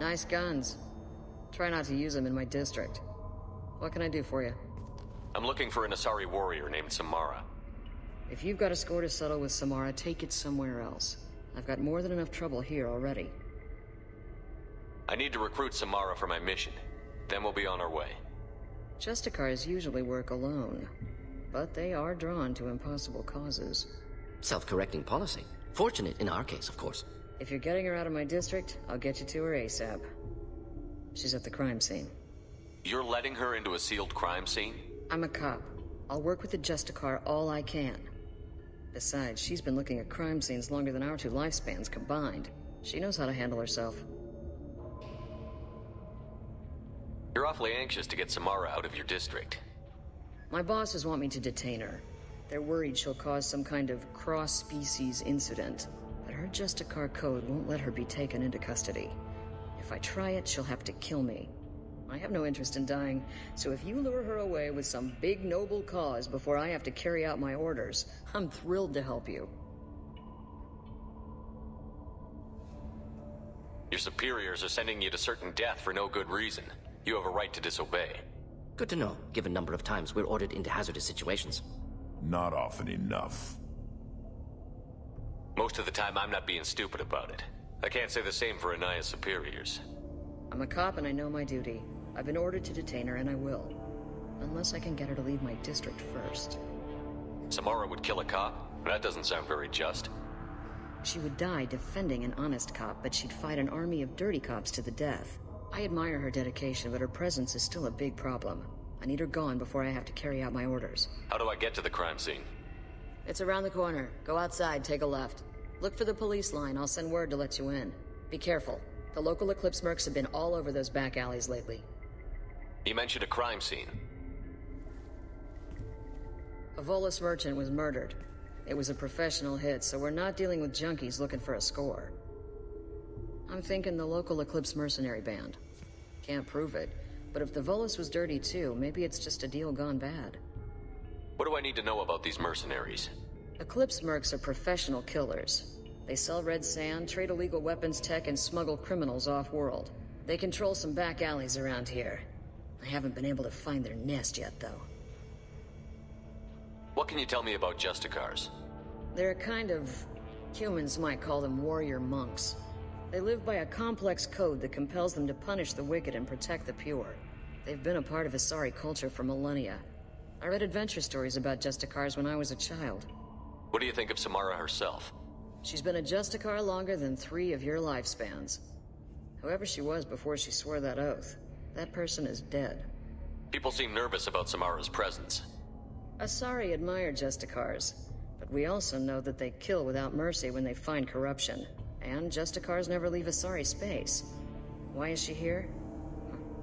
Nice guns. Try not to use them in my district. What can I do for you? I'm looking for an Asari warrior named Samara. If you've got a score to settle with Samara, take it somewhere else. I've got more than enough trouble here already. I need to recruit Samara for my mission. Then we'll be on our way. Justicars usually work alone, but they are drawn to impossible causes. Self-correcting policy. Fortunate in our case, of course. If you're getting her out of my district, I'll get you to her ASAP. She's at the crime scene. You're letting her into a sealed crime scene? I'm a cop. I'll work with the Justicar all I can. Besides, she's been looking at crime scenes longer than our two lifespans combined. She knows how to handle herself. You're awfully anxious to get Samara out of your district. My bosses want me to detain her. They're worried she'll cause some kind of cross-species incident, but her Justicar code won't let her be taken into custody. If I try it, she'll have to kill me. I have no interest in dying, so if you lure her away with some big noble cause before I have to carry out my orders, I'm thrilled to help you. Your superiors are sending you to certain death for no good reason. You have a right to disobey. Good to know, given number of times we're ordered into hazardous situations. Not often enough. Most of the time, I'm not being stupid about it. I can't say the same for Anaya's superiors. I'm a cop and I know my duty. I've been ordered to detain her and I will. Unless I can get her to leave my district first. Samara would kill a cop? That doesn't sound very just. She would die defending an honest cop, but she'd fight an army of dirty cops to the death. I admire her dedication, but her presence is still a big problem. I need her gone before I have to carry out my orders. How do I get to the crime scene? It's around the corner. Go outside, take a left. Look for the police line. I'll send word to let you in. Be careful. The local Eclipse mercs have been all over those back alleys lately. You mentioned a crime scene. A Volus merchant was murdered. It was a professional hit, so we're not dealing with junkies looking for a score. I'm thinking the local Eclipse mercenary band. Can't prove it, but if the Volus was dirty too, maybe it's just a deal gone bad. What do I need to know about these mercenaries? Eclipse mercs are professional killers. They sell red sand, trade illegal weapons tech, and smuggle criminals off-world. They control some back alleys around here. I haven't been able to find their nest yet, though. What can you tell me about Justicars? They're a kind of... humans might call them warrior monks. They live by a complex code that compels them to punish the wicked and protect the pure. They've been a part of Asari culture for millennia. I read adventure stories about Justicars when I was a child. What do you think of Samara herself? She's been a Justicar longer than 3 of your lifespans. Whoever she was before she swore that oath, that person is dead. People seem nervous about Samara's presence. Asari admire Justicars, but we also know that they kill without mercy when they find corruption. And Justicars never leave Asari space. Why is she here?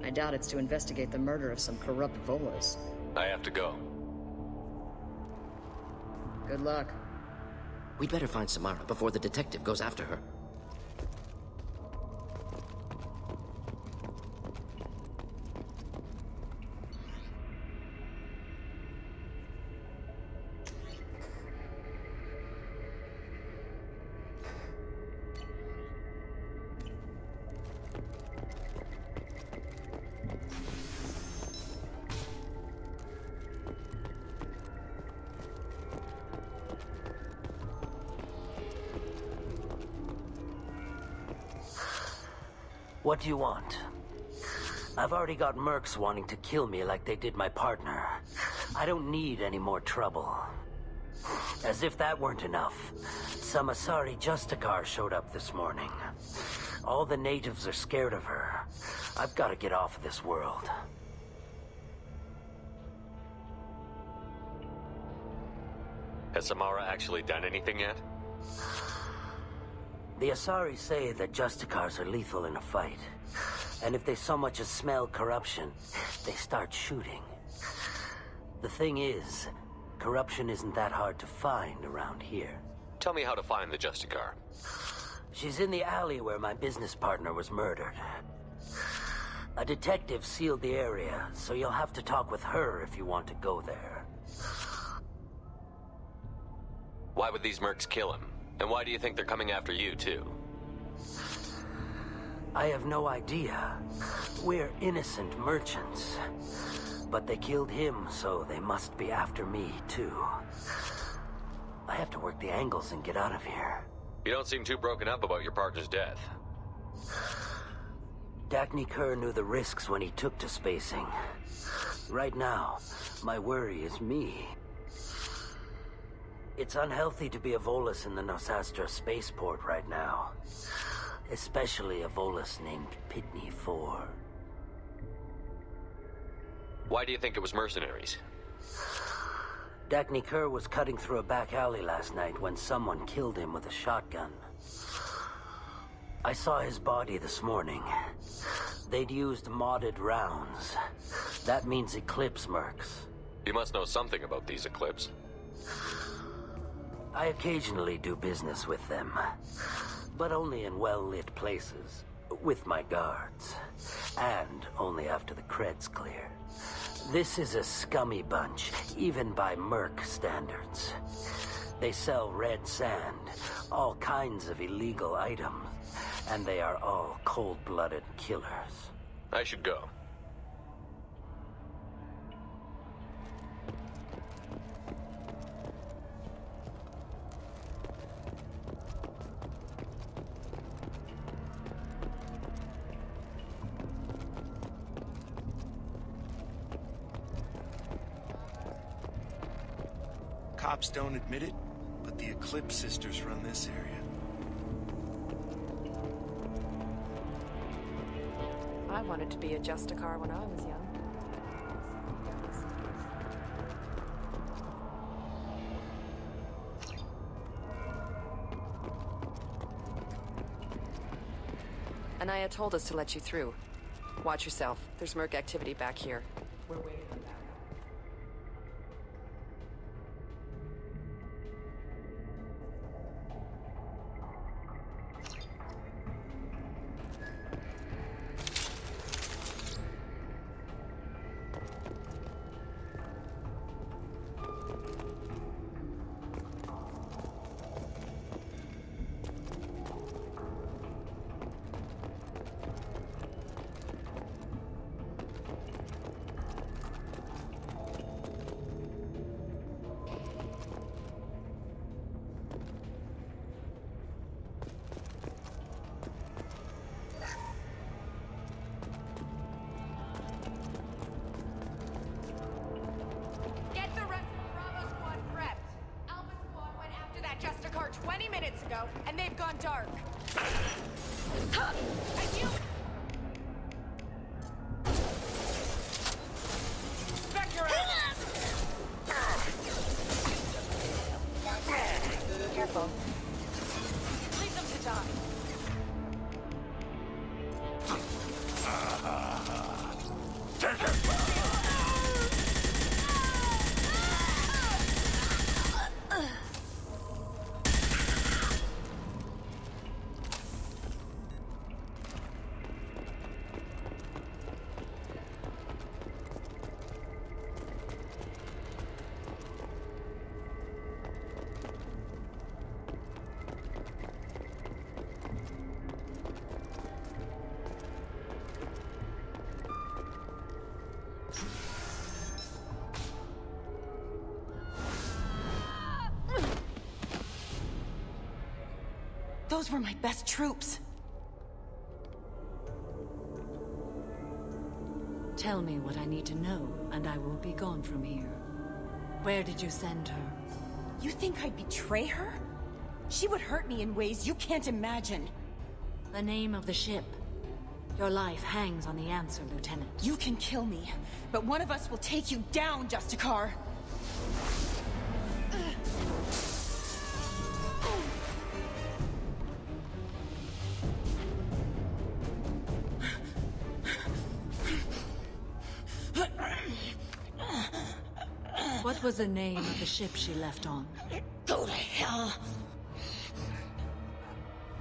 I doubt it's to investigate the murder of some corrupt Volus. I have to go. Good luck. We'd better find Samara before the detective goes after her. What do you want? I've already got mercs wanting to kill me like they did my partner. I don't need any more trouble. As if that weren't enough, some Asari Justicar showed up this morning. All the natives are scared of her. I've got to get off of this world. Has Samara actually done anything yet? The Asari say that Justicars are lethal in a fight. And if they so much as smell corruption, they start shooting. The thing is, corruption isn't that hard to find around here. Tell me how to find the Justicar. She's in the alley where my business partner was murdered. A detective sealed the area, so you'll have to talk with her if you want to go there. Why would these mercs kill him? And why do you think they're coming after you, too? I have no idea. We're innocent merchants. But they killed him, so they must be after me, too. I have to work the angles and get out of here. You don't seem too broken up about your partner's death. Dagny Kerr knew the risks when he took to spacing. Right now, my worry is me. It's unhealthy to be a Volus in the Nosastra spaceport right now. Especially a Volus named Pitney 4. Why do you think it was mercenaries? Dagny Kerr was cutting through a back alley last night when someone killed him with a shotgun. I saw his body this morning. They'd used modded rounds. That means Eclipse mercs. You must know something about these Eclipse. I occasionally do business with them, but only in well-lit places, with my guards, and only after the cred's clear. This is a scummy bunch, even by merc standards. They sell red sand, all kinds of illegal items, and they are all cold-blooded killers. I should go. Cops don't admit it, but the Eclipse sisters run this area. I wanted to be a Justicar when I was young. Anaya told us to let you through. Watch yourself. There's merc activity back here. We're waiting on backup. Justicar 20 minutes ago, and they've gone dark. And you... Vector out! Careful. Leave them to die. Those were my best troops. Tell me what I need to know, and I will be gone from here. Where did you send her? You think I'd betray her? She would hurt me in ways you can't imagine. The name of the ship. Your life hangs on the answer, Lieutenant. You can kill me, but one of us will take you down, Justicar. What was the name of the ship she left on? Go to hell.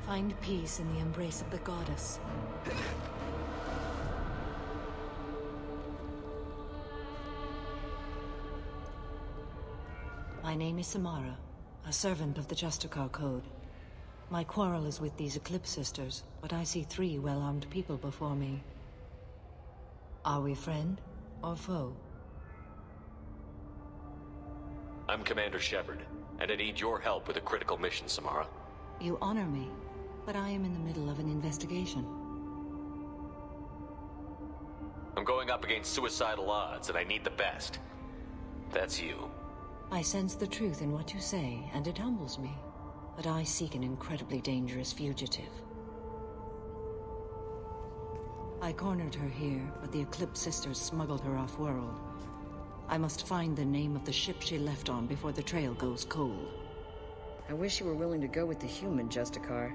Find peace in the embrace of the goddess. My name is Samara, a servant of the Justicar Code. My quarrel is with these Eclipse Sisters, but I see 3 well-armed people before me. Are we friend or foe? I'm Commander Shepard, and I need your help with a critical mission, Samara. You honor me, but I am in the middle of an investigation. I'm going up against suicidal odds, and I need the best. That's you. I sense the truth in what you say, and it humbles me. But I seek an incredibly dangerous fugitive. I cornered her here, but the Eclipse Sisters smuggled her off-world. I must find the name of the ship she left on before the trail goes cold. I wish you were willing to go with the human, Justicar.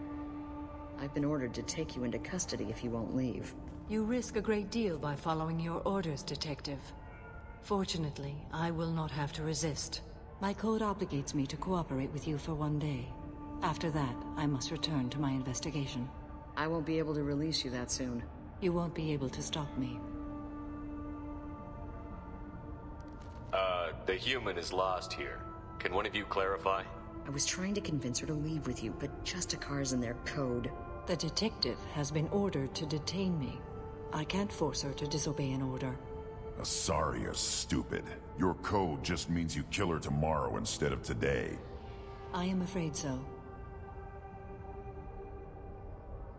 I've been ordered to take you into custody if you won't leave. You risk a great deal by following your orders, Detective. Fortunately, I will not have to resist. My code obligates me to cooperate with you for 1 day. After that, I must return to my investigation. I won't be able to release you that soon. You won't be able to stop me. The human is lost here. Can one of you clarify? I was trying to convince her to leave with you, but Justicar's in their code. The detective has been ordered to detain me. I can't force her to disobey an order. Asaria's stupid. Your code just means you kill her tomorrow instead of today. I am afraid so.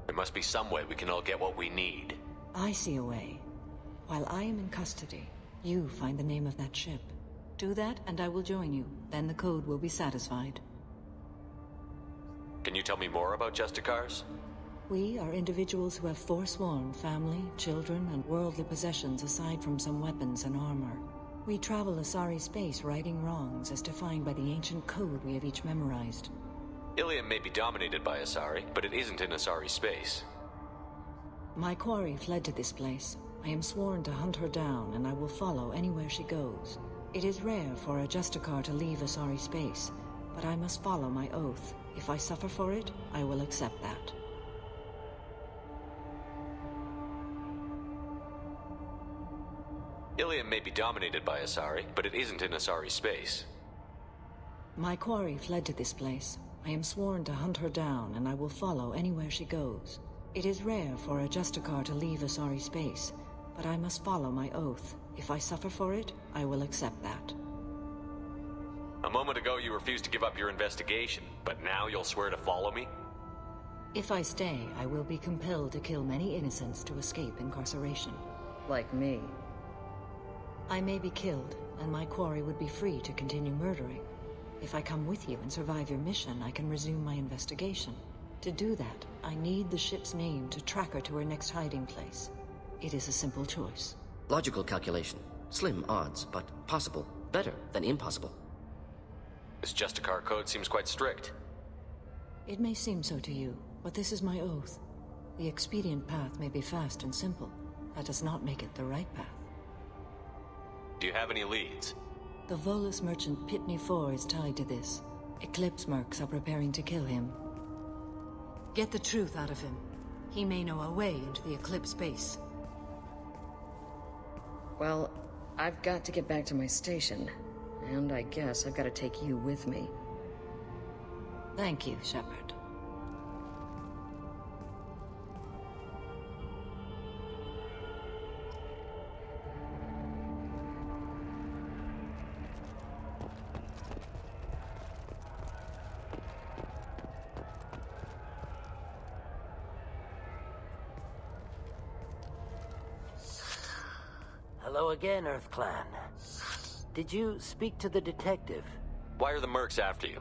There must be some way we can all get what we need. I see a way. While I am in custody, you find the name of that ship. Do that, and I will join you. Then the code will be satisfied. Can you tell me more about Justicars? We are individuals who have forsworn family, children, and worldly possessions aside from some weapons and armor. We travel Asari space righting wrongs as defined by the ancient code we have each memorized. Ilium may be dominated by Asari, but it isn't in Asari space. My quarry fled to this place. I am sworn to hunt her down, and I will follow anywhere she goes. It is rare for a Justicar to leave Asari space, but I must follow my oath. If I suffer for it, I will accept that. Ilium may be dominated by Asari, but it isn't in Asari space. My quarry fled to this place. I am sworn to hunt her down, and I will follow anywhere she goes. It is rare for a Justicar to leave Asari space, but I must follow my oath. If I suffer for it, I will accept that. A moment ago you refused to give up your investigation, but now you'll swear to follow me? If I stay, I will be compelled to kill many innocents to escape incarceration. Like me. I may be killed, and my quarry would be free to continue murdering. If I come with you and survive your mission, I can resume my investigation. To do that, I need the ship's name to track her to her next hiding place. It is a simple choice. Logical calculation. Slim odds, but possible. Better than impossible. This Justicar code seems quite strict. It may seem so to you, but this is my oath. The expedient path may be fast and simple. That does not make it the right path. Do you have any leads? The Volus merchant Pitney 4 is tied to this. Eclipse mercs are preparing to kill him. Get the truth out of him. He may know a way into the Eclipse base. Well, I've got to get back to my station. And I guess I've got to take you with me. Thank you, Shepard. Hello again, EarthClan. Did you speak to the detective? Why are the mercs after you?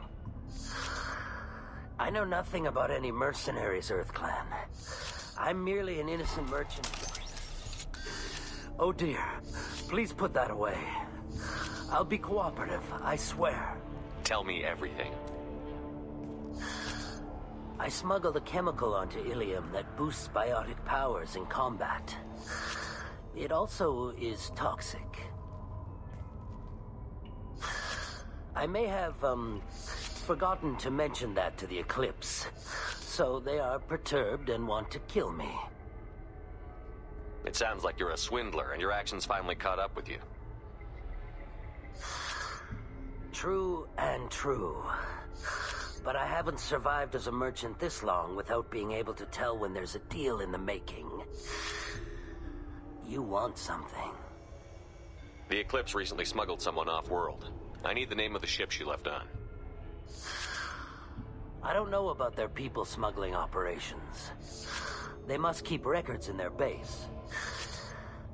I know nothing about any mercenaries, EarthClan. I'm merely an innocent merchant. Oh dear. Please put that away. I'll be cooperative, I swear. Tell me everything. I smuggled a chemical onto Ilium that boosts biotic powers in combat. It also is toxic. I may have, forgotten to mention that to the Eclipse. So they are perturbed and want to kill me. It sounds like you're a swindler and your actions finally caught up with you. True and true. but I haven't survived as a merchant this long without being able to tell when there's a deal in the making. You want something. The Eclipse recently smuggled someone off-world. I need the name of the ship she left on. I don't know about their people smuggling operations. They must keep records in their base.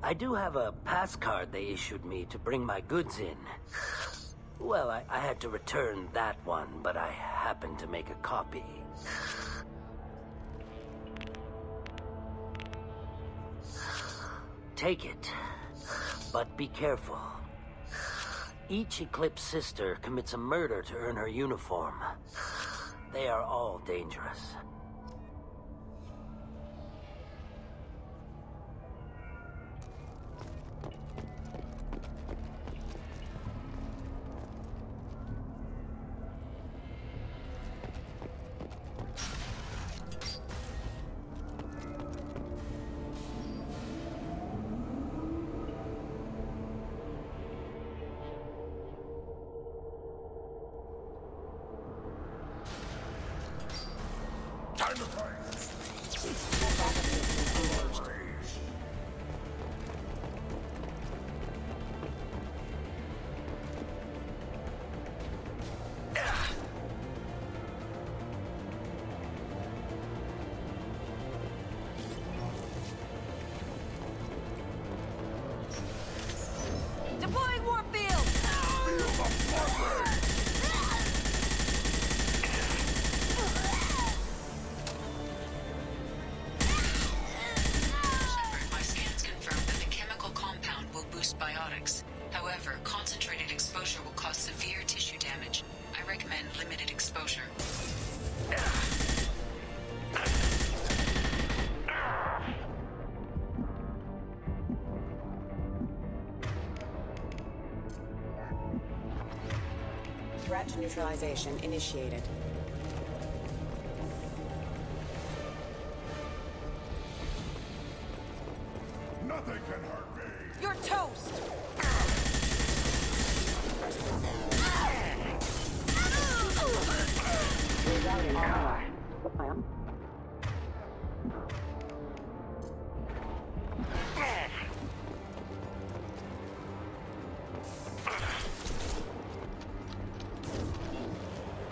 I do have a pass card they issued me to bring my goods in. Well, I had to return that one, but I happened to make a copy. Take it, but be careful. Each Eclipse sister commits a murder to earn her uniform. They are all dangerous. Deploying warfield! My scans confirm that the chemical compound will boost biotics. However, concentrated exposure will cause severe tissue damage. I recommend limited exposure. Threat neutralization initiated. Nothing can hurt me. You're toast!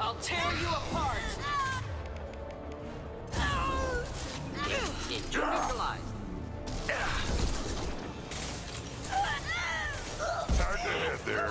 I'll tear you apart! Neutralized. Time to head there.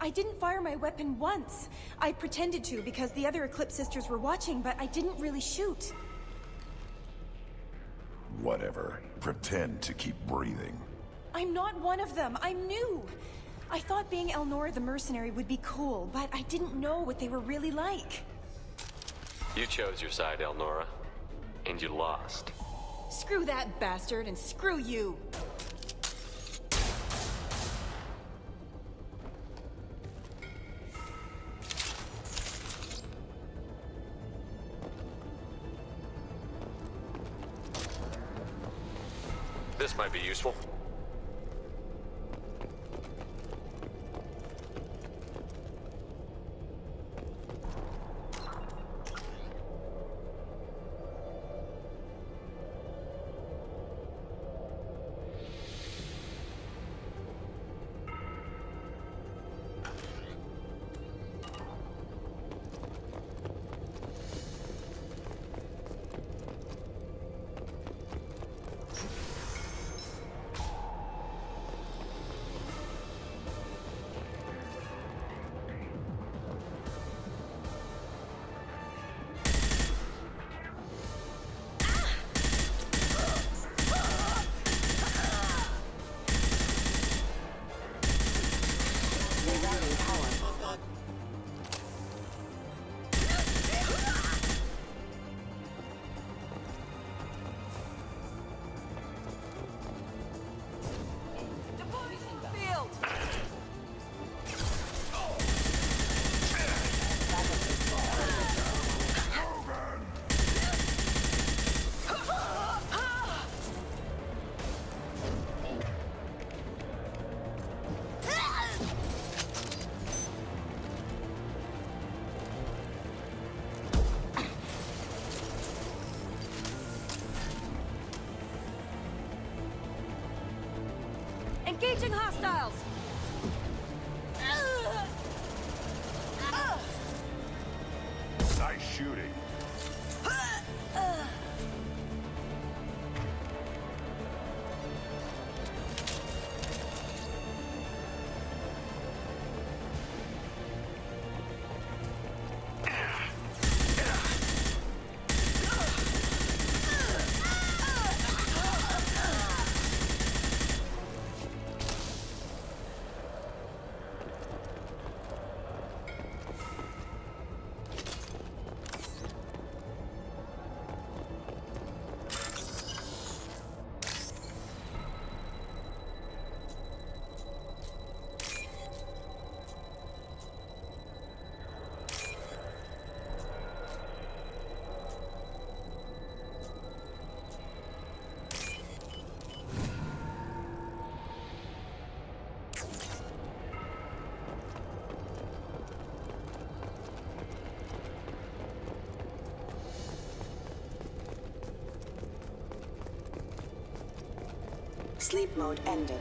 I didn't fire my weapon once. I pretended to because the other Eclipse sisters were watching, but I didn't really shoot. Whatever. Pretend to keep breathing. I'm not one of them. I'm new. I thought being Elnora the mercenary would be cool, but I didn't know what they were really like. You chose your side, Elnora. And you lost. Screw that bastard, and screw you! This might be useful. Engaging hostiles! Nice shooting. Sleep mode ended.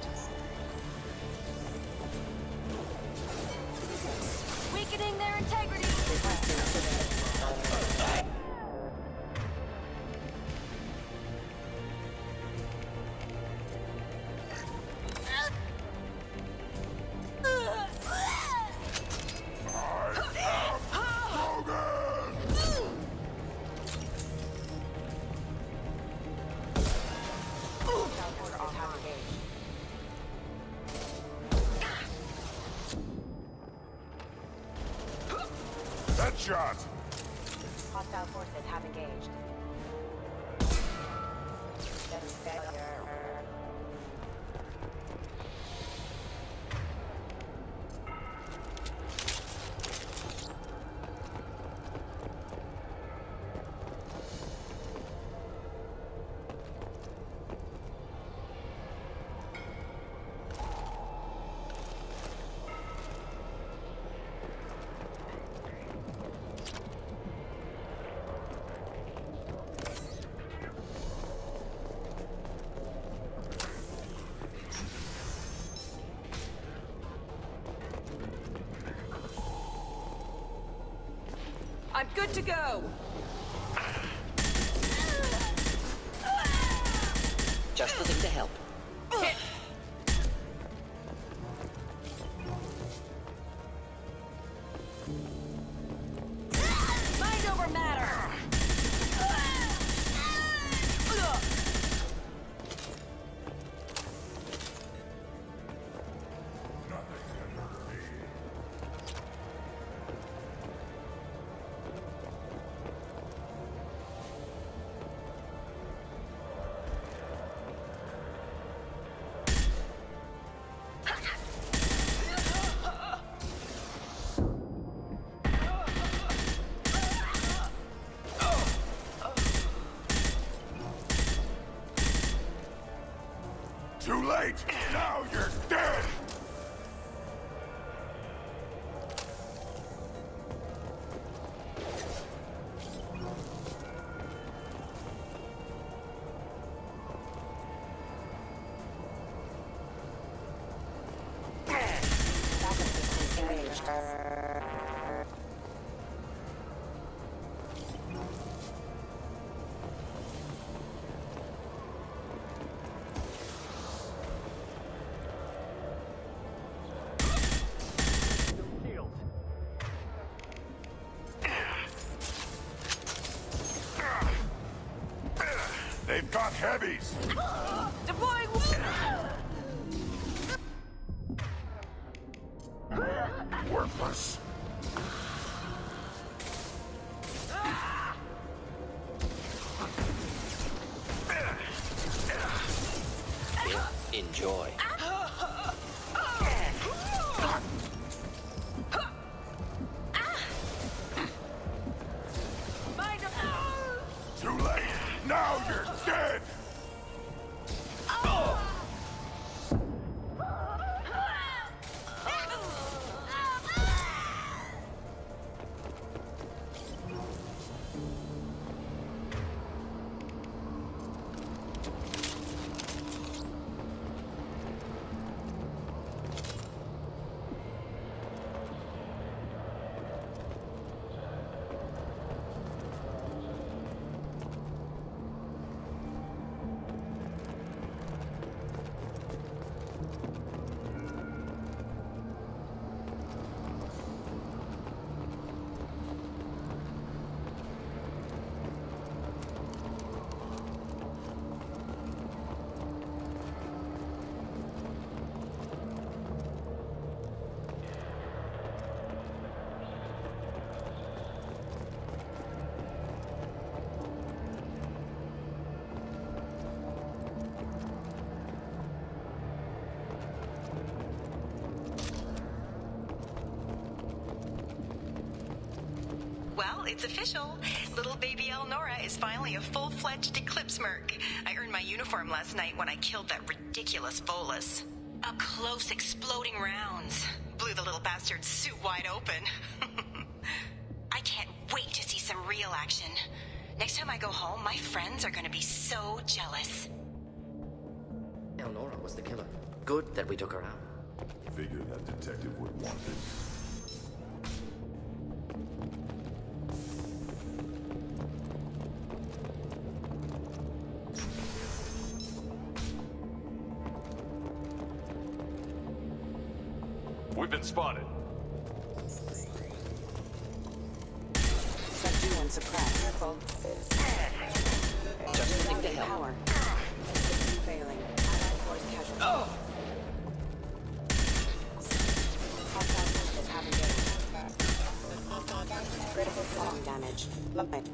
Weakening their integrity! Shot. Hostile forces have engaged. I'm good to go! Just the thing to help. Mind over matter! Too late! Now you're dead! They've got heavies! Deploying! Worthless. Enjoy. Too late! Now you're dead! Well, it's official. Little baby Elnora is finally a full-fledged Eclipse Merc. I earned my uniform last night when I killed that ridiculous Volus. Up close, exploding rounds. Blew the little bastard's suit wide open. I can't wait to see some real action. Next time I go home, my friends are gonna be so jealous. Elnora was the killer. Good that we took her out. Figured that detective would want it. We've been spotted. Subdue and suppress. Careful. Just think to help. Power. Failing. Allied force casualty. Hostile forces have engaged. Critical bomb damage. Limit.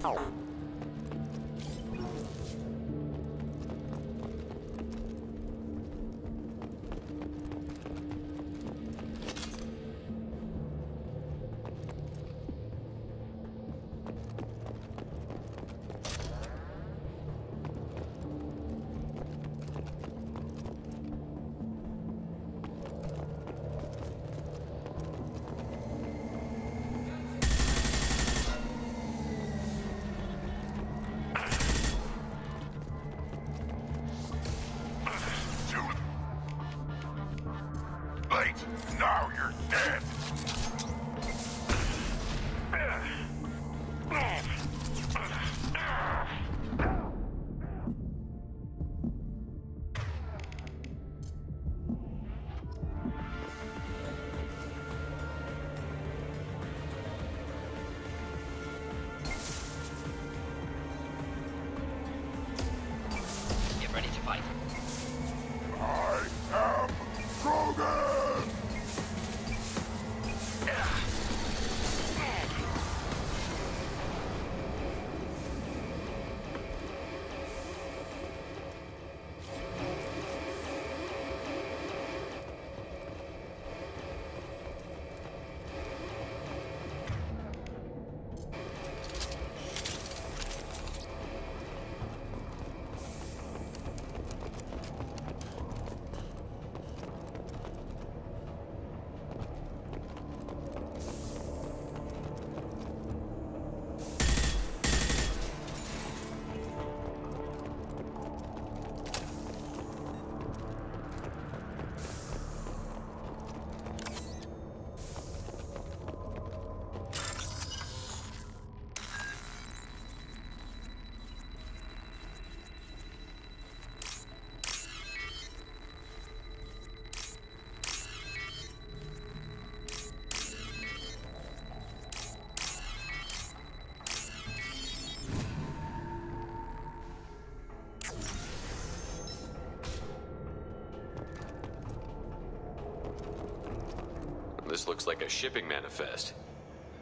looks like a shipping manifest.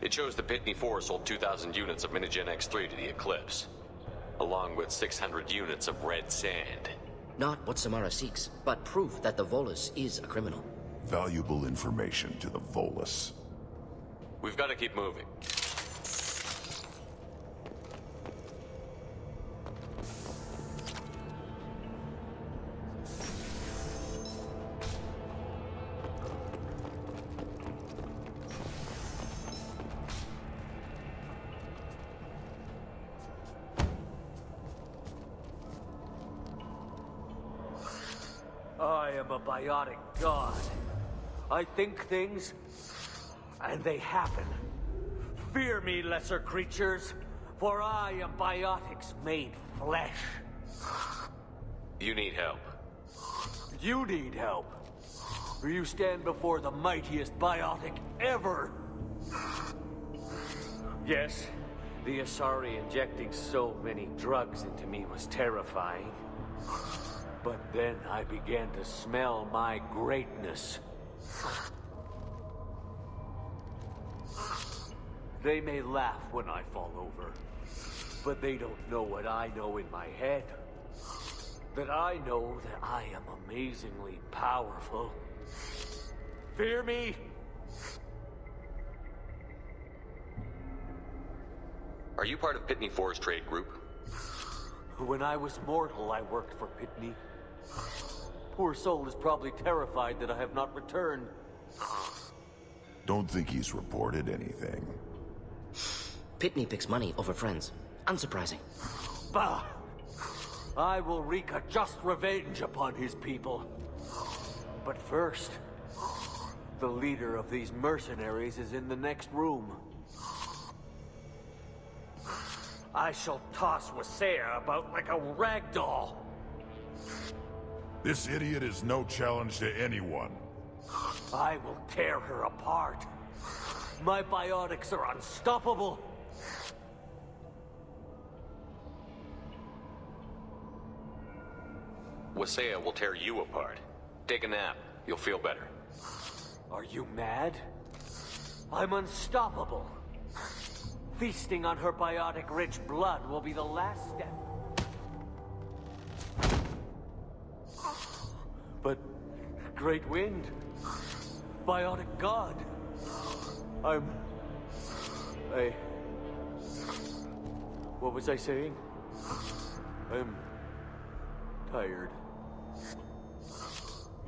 It shows the Pitney 4 sold 2,000 units of Minigen X3 to the Eclipse, along with 600 units of red sand. Not what Samara seeks, but proof that the Volus is a criminal. Valuable information to the Volus. We've got to keep moving. I am a biotic god. I think things, and they happen. Fear me, lesser creatures, for I am biotics made flesh. You need help. You need help. For you stand before the mightiest biotic ever. Yes, the Asari injecting so many drugs into me was terrifying. But then I began to smell my greatness. They may laugh when I fall over, but they don't know what I know in my head. That I know that I am amazingly powerful. Fear me? Are you part of Pitney 4's trade group? When I was mortal, I worked for Pitney. Poor soul is probably terrified that I have not returned. Don't think he's reported anything. Pitney picks money over friends. Unsurprising. Bah! I will wreak a just revenge upon his people. But first, the leader of these mercenaries is in the next room. I shall toss Wasea about like a rag doll. This idiot is no challenge to anyone. I will tear her apart. My biotics are unstoppable. Wasea will tear you apart. Take a nap. You'll feel better. Are you mad? I'm unstoppable. Feasting on her biotic-rich blood will be the last step. But... Great Wind... Biotic God... What was I saying? I'm... tired.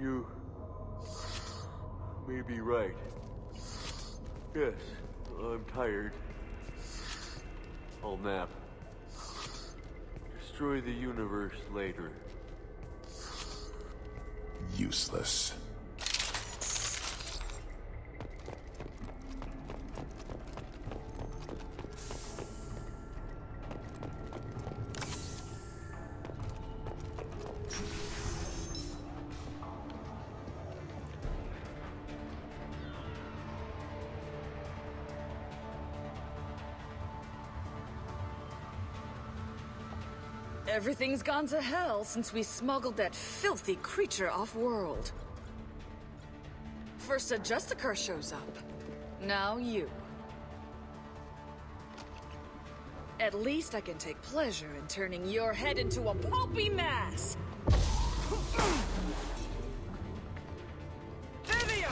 You... may be right. Yes, I'm tired. I'll nap. Destroy the universe later. Useless. Everything's gone to hell since we smuggled that filthy creature off-world. First a Justicar shows up. Now you. At least I can take pleasure in turning your head into a pulpy mass! Vivia!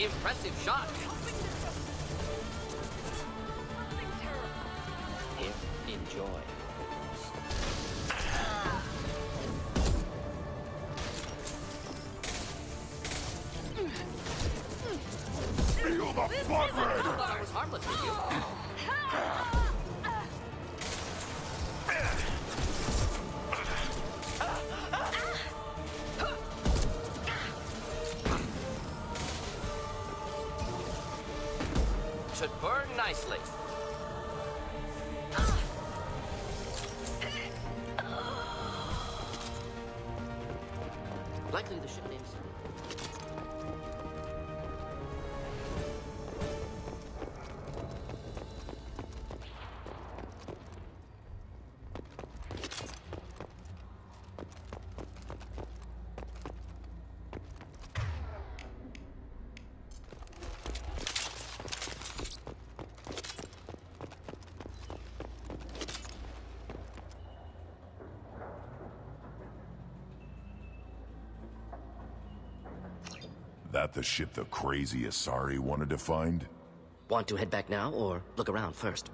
Impressive shot. Enjoy. Feel the blood red! I was harmless with you. should burn nicely. Likely the ship names. That the ship the crazy Asari wanted to find? Want to head back now, or look around first?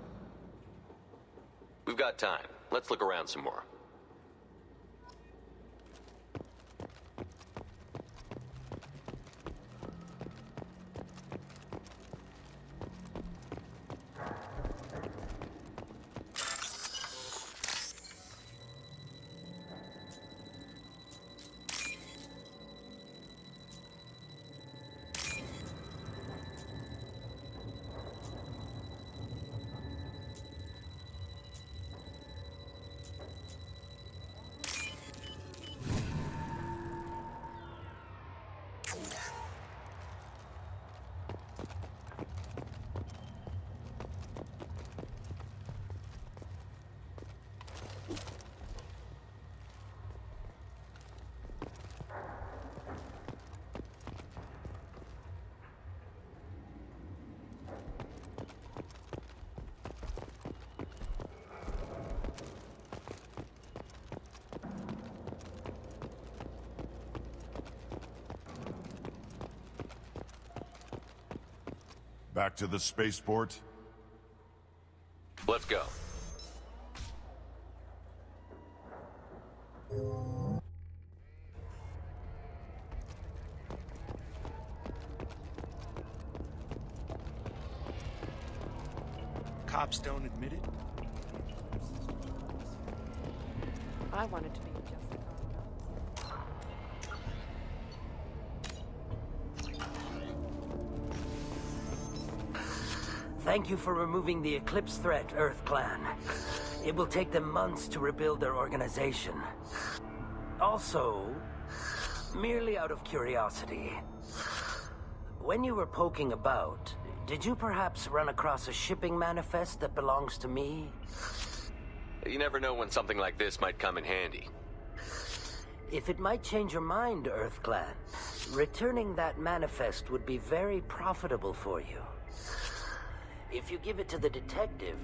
We've got time. Let's look around some more. Back to the spaceport? Let's go. Cops don't admit it? I wanted to be with Jessica. Thank you for removing the Eclipse threat, Earth Clan. It will take them months to rebuild their organization. Also, merely out of curiosity, when you were poking about, did you perhaps run across a shipping manifest that belongs to me? You never know when something like this might come in handy. If it might change your mind, Earth Clan, returning that manifest would be very profitable for you. If you give it to the detective...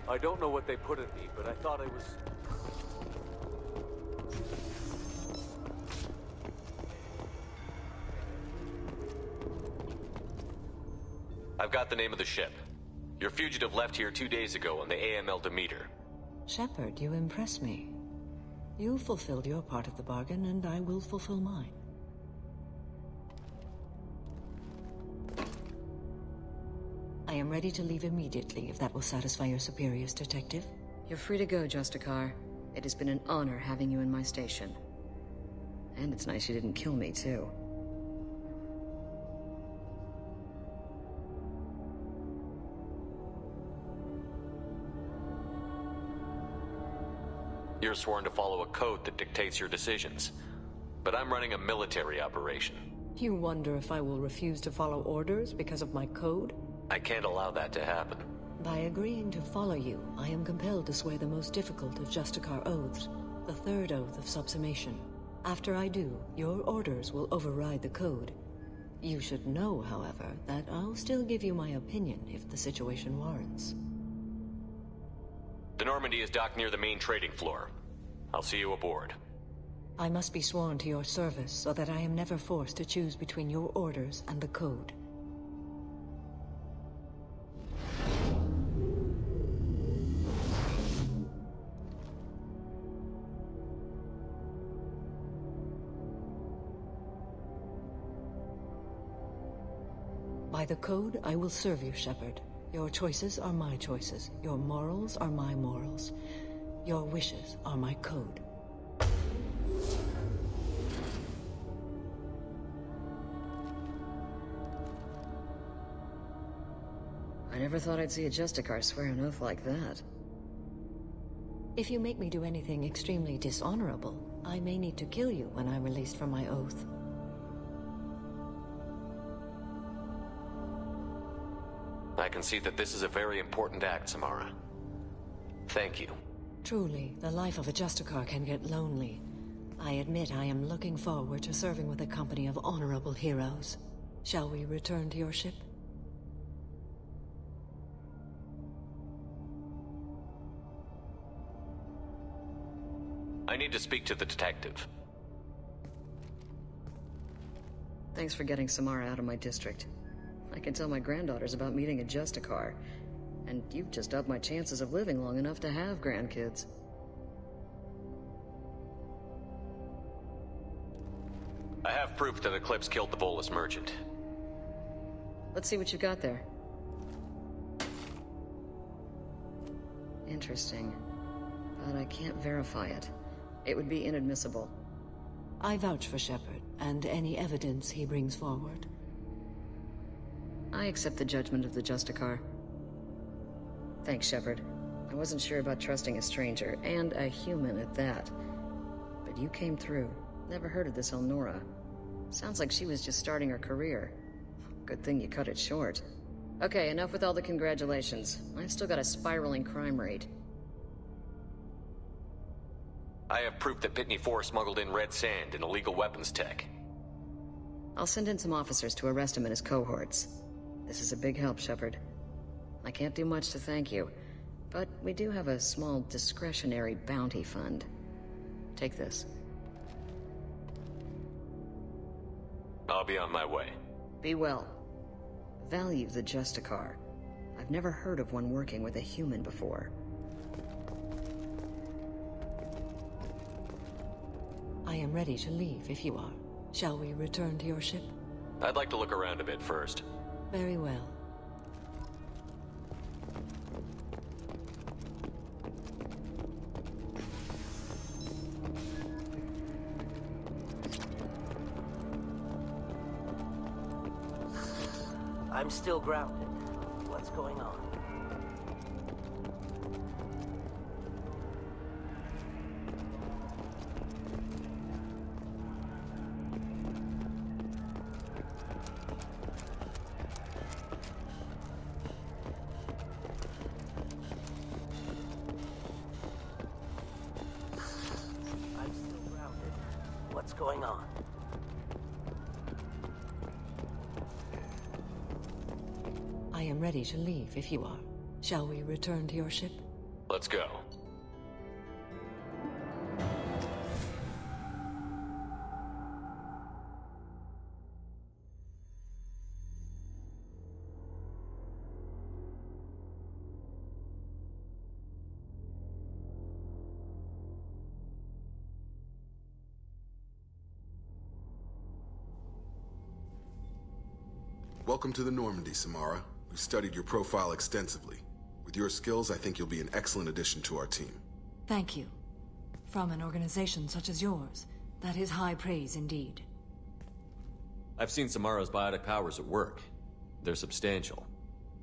I don't know what they put in me, but I thought I was... I've got the name of the ship. Your fugitive left here 2 days ago on the AML Demeter. Shepard, you impress me. You fulfilled your part of the bargain, and I will fulfill mine. I am ready to leave immediately, if that will satisfy your superiors, Detective. You're free to go, Justicar. It has been an honor having you in my station. And it's nice you didn't kill me, too. You're sworn to follow a code that dictates your decisions. But I'm running a military operation. You wonder if I will refuse to follow orders because of my code? I can't allow that to happen. By agreeing to follow you, I am compelled to swear the most difficult of Justicar oaths, the third oath of subsumation. After I do, your orders will override the code. You should know, however, that I'll still give you my opinion if the situation warrants. The Normandy is docked near the main trading floor. I'll see you aboard. I must be sworn to your service so that I am never forced to choose between your orders and the code. By the code, I will serve you, Shepard. Your choices are my choices. Your morals are my morals. Your wishes are my code. I never thought I'd see a Justicar swear an oath like that. If you make me do anything extremely dishonorable, I may need to kill you when I'm released from my oath. I can see that this is a very important act, Samara. Thank you. Truly, the life of a Justicar can get lonely. I admit I am looking forward to serving with a company of honorable heroes. Shall we return to your ship? I need to speak to the detective. Thanks for getting Samara out of my district. I can tell my granddaughters about meeting a Justicar, and you've just upped my chances of living long enough to have grandkids. I have proof that Eclipse killed the Volus merchant. Let's see what you got there. Interesting. But I can't verify it. It would be inadmissible. I vouch for Shepard, and any evidence he brings forward. I accept the judgment of the Justicar. Thanks, Shepard. I wasn't sure about trusting a stranger, and a human at that. But you came through. Never heard of this Elnora. Sounds like she was just starting her career. Good thing you cut it short. Okay, enough with all the congratulations. I've still got a spiraling crime rate. I have proof that Pitney 4 smuggled in red sand and illegal weapons tech. I'll send in some officers to arrest him and his cohorts. This is a big help, Shepard. I can't do much to thank you, but we do have a small discretionary bounty fund. Take this. I'll be on my way. Be well. Value the Justicar. I've never heard of one working with a human before. I am ready to leave if you are. Shall we return to your ship? I'd like to look around a bit first. Very well. I'm still grounded. What's going on? I'm still grounded. What's going on? I am ready to leave if you are. Shall we return to your ship? Let's go. Welcome to the Normandy, Samara. We've studied your profile extensively. With your skills, I think you'll be an excellent addition to our team. Thank you. From an organization such as yours, that is high praise indeed. I've seen Samara's biotic powers at work. They're substantial.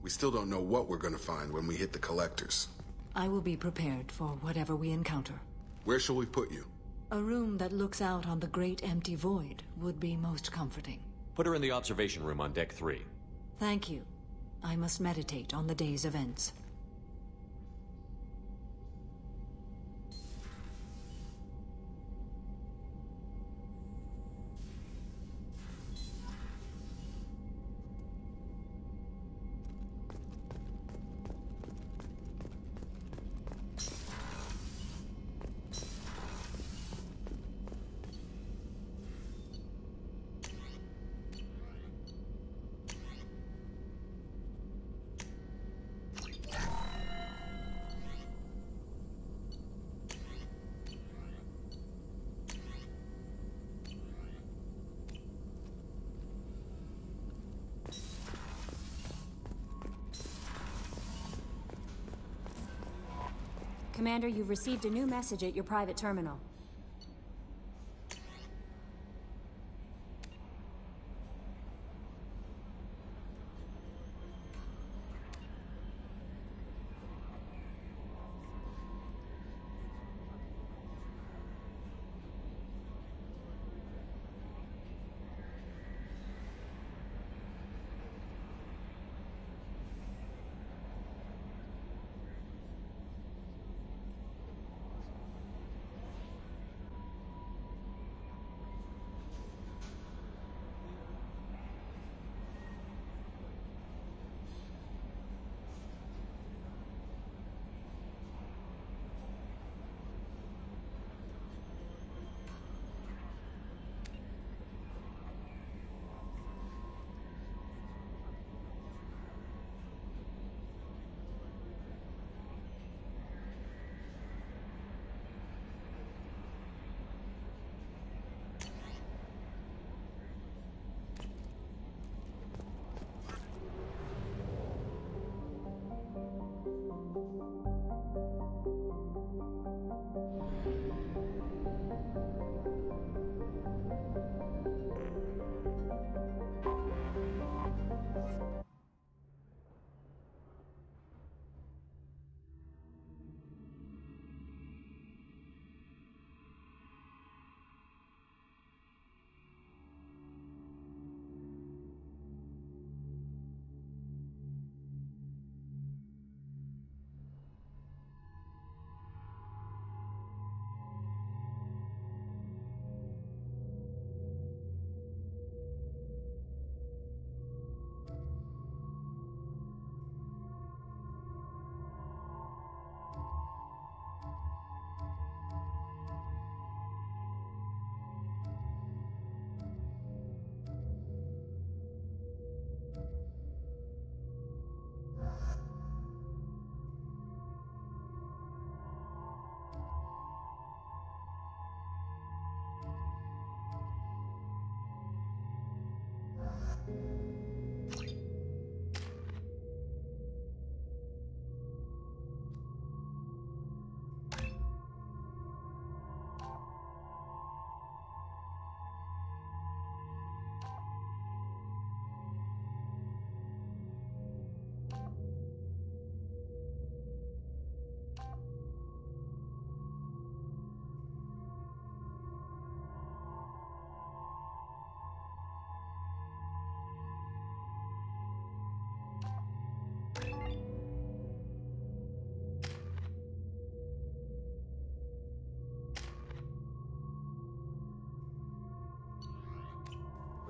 We still don't know what we're gonna find when we hit the collectors. I will be prepared for whatever we encounter. Where shall we put you? A room that looks out on the great empty void would be most comforting. Put her in the observation room on Deck 3. Thank you. I must meditate on the day's events. Commander, you've received a new message at your private terminal.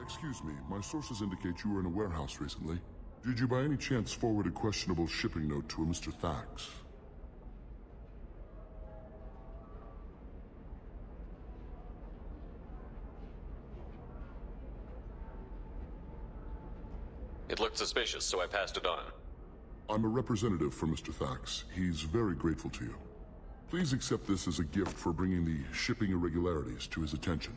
Excuse me, my sources indicate you were in a warehouse recently. Did you by any chance forward a questionable shipping note to a Mr. Thax? It looked suspicious, so I passed it on. I'm a representative for Mr. Thax. He's very grateful to you. Please accept this as a gift for bringing the shipping irregularities to his attention.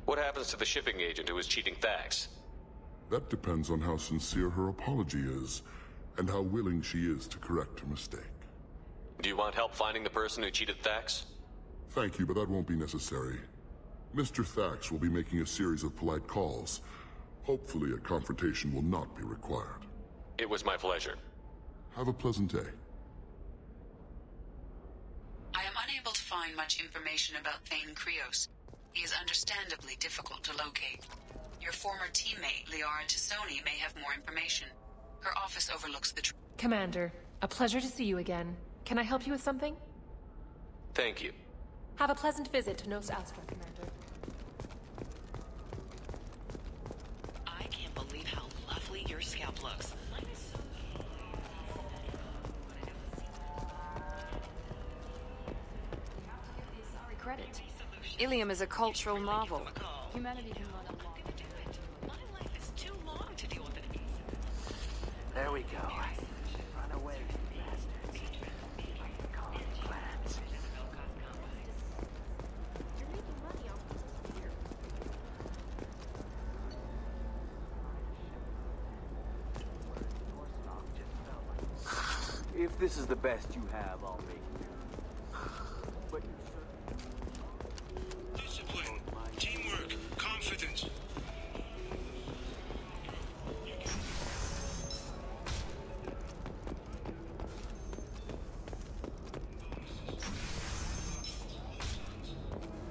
What happens to the shipping agent who was cheating Thax? That depends on how sincere her apology is, and how willing she is to correct her mistake. Do you want help finding the person who cheated Thax? Thank you, but that won't be necessary. Mr. Thax will be making a series of polite calls. Hopefully a confrontation will not be required. It was my pleasure. Have a pleasant day. I am unable to find much information about Thane Krios. He is understandably difficult to locate. Your former teammate, Liara Tassoni, may have more information. Her office overlooks the Commander, a pleasure to see you again. Can I help you with something? Thank you. Have a pleasant visit to Nos Astra, Commander. I can't believe how lovely your scalp looks. Credit. Ilium is a cultural marvel. Humanity can run along. My life is too long to deal with it. There we go. Run away, you bastards. Plans. If this is the best you have, I'll make do. But discipline, teamwork, confidence.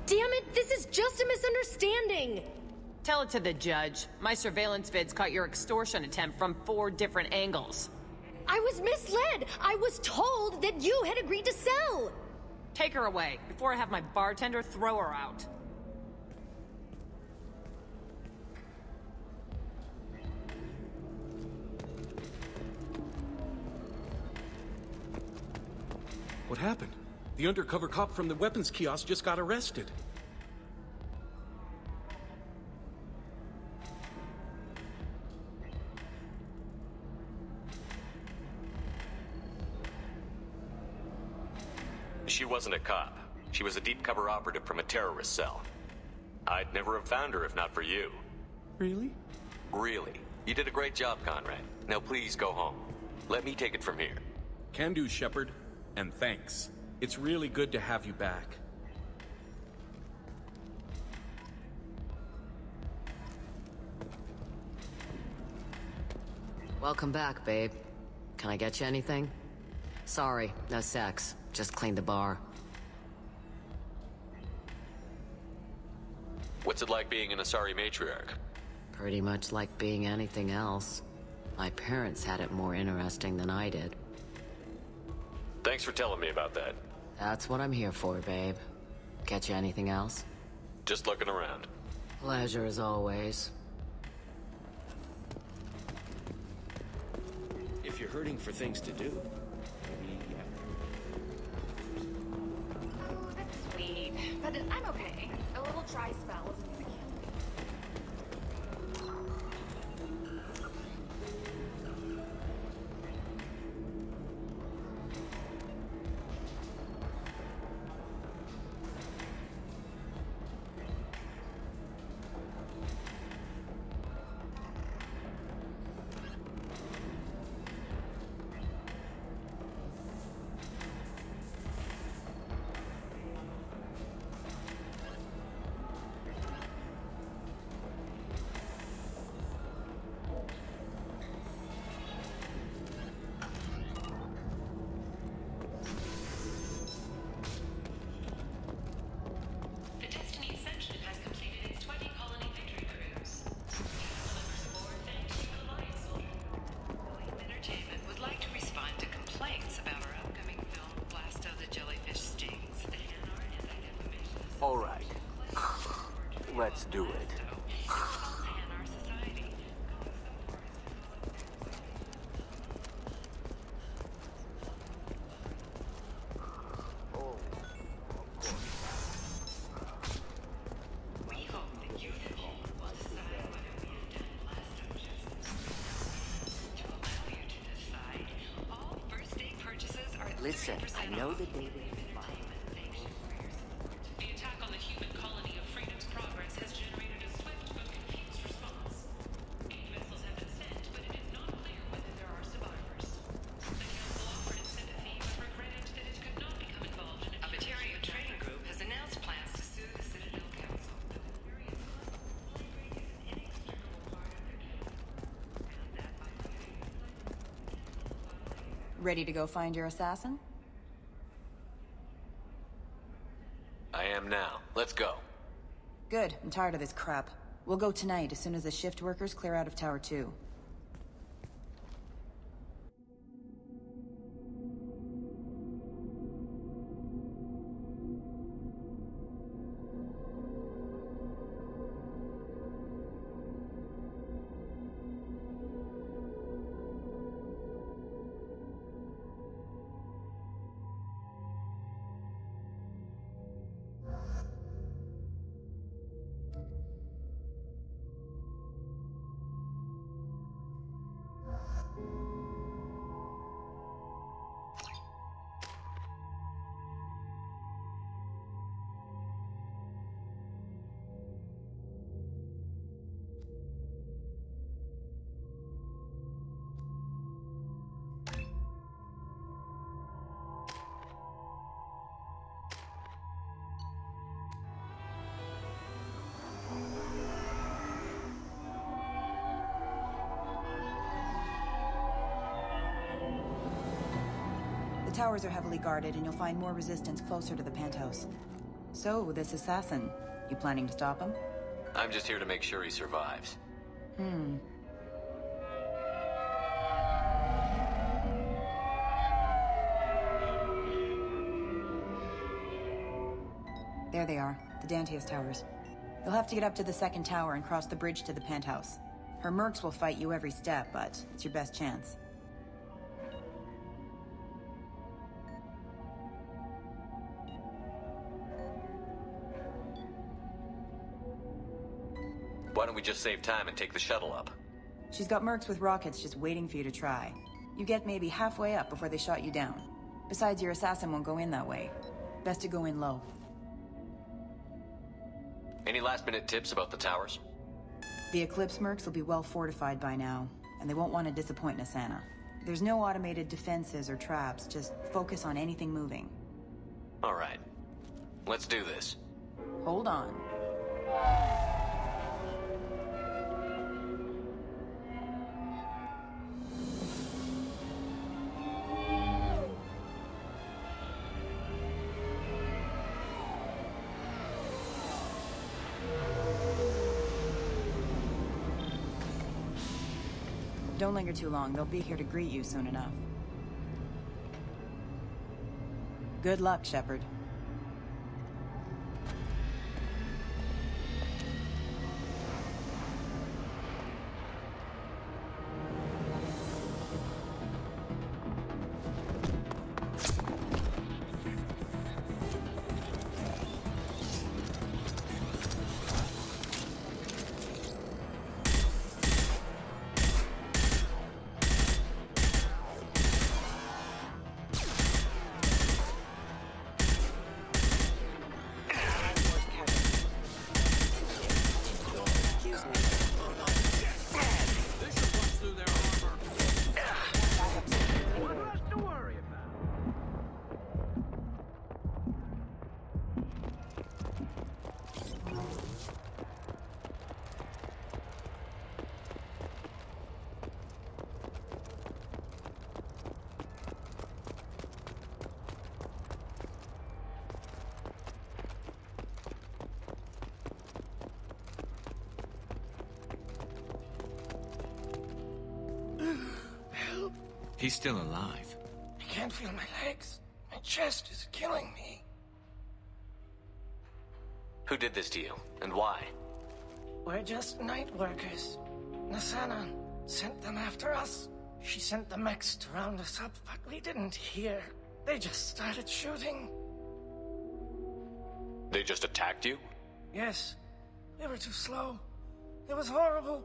Damn it, this is just a misunderstanding! Tell it to the judge. My surveillance vids caught your extortion attempt from 4 different angles. I was misled! I was told that you had agreed to sell! Take her away, before I have my bartender throw her out. What happened? The undercover cop from the weapons kiosk just got arrested. She wasn't a cop. She was a deep cover operative from a terrorist cell. I'd never have found her if not for you. Really? Really. You did a great job, Conrad. Now please go home. Let me take it from here. Can do, Shepard. And thanks. It's really good to have you back. Welcome back, babe. Can I get you anything? Sorry, no sex. Just cleaned the bar. What's it like being an Asari matriarch? Pretty much like being anything else. My parents had it more interesting than I did. Thanks for telling me about that. That's what I'm here for, babe. Get you anything else? Just looking around. Pleasure as always. If you're hurting for things to do, Sweet, but I'm okay. A little dry spell isn't gonna kill me. all right. Let's do it. Listen, I know the data. The attack on the human colony of Freedom's Progress has generated a swift but confused response. 8 vessels have been sent, but it is not clear whether there are survivors. The Council offered its sympathy, but regretted that it could not become involved in a Batarian trading group has announced plans to sue the Citadel Council. Ready to go find your assassin? I am now. Let's go. Good. I'm tired of this crap. We'll go tonight as soon as the shift workers clear out of Tower 2. The towers are heavily guarded, and you'll find more resistance closer to the penthouse. So, this assassin, you planning to stop him? I'm just here to make sure he survives. There they are, the Dantius Towers. You'll have to get up to the second tower and cross the bridge to the penthouse. Her mercs will fight you every step, but it's your best chance. Why don't we just save time and take the shuttle up? She's got mercs with rockets just waiting for you to try. You get maybe halfway up before they shot you down. Besides, your assassin won't go in that way. Best to go in low. Any last-minute tips about the towers? The Eclipse mercs will be well fortified by now, and they won't want to disappoint Nassana. There's no automated defenses or traps, just focus on anything moving. All right. Let's do this. Hold on. Don't linger too long. They'll be here to greet you soon enough. Good luck, Shepard. He's still alive. I can't feel my legs. My chest is killing me. Who did this to you, and why? We're just night workers. Nassana sent them after us. She sent the mechs to round us up, but we didn't hear. They just started shooting. They just attacked you? Yes. We were too slow. It was horrible.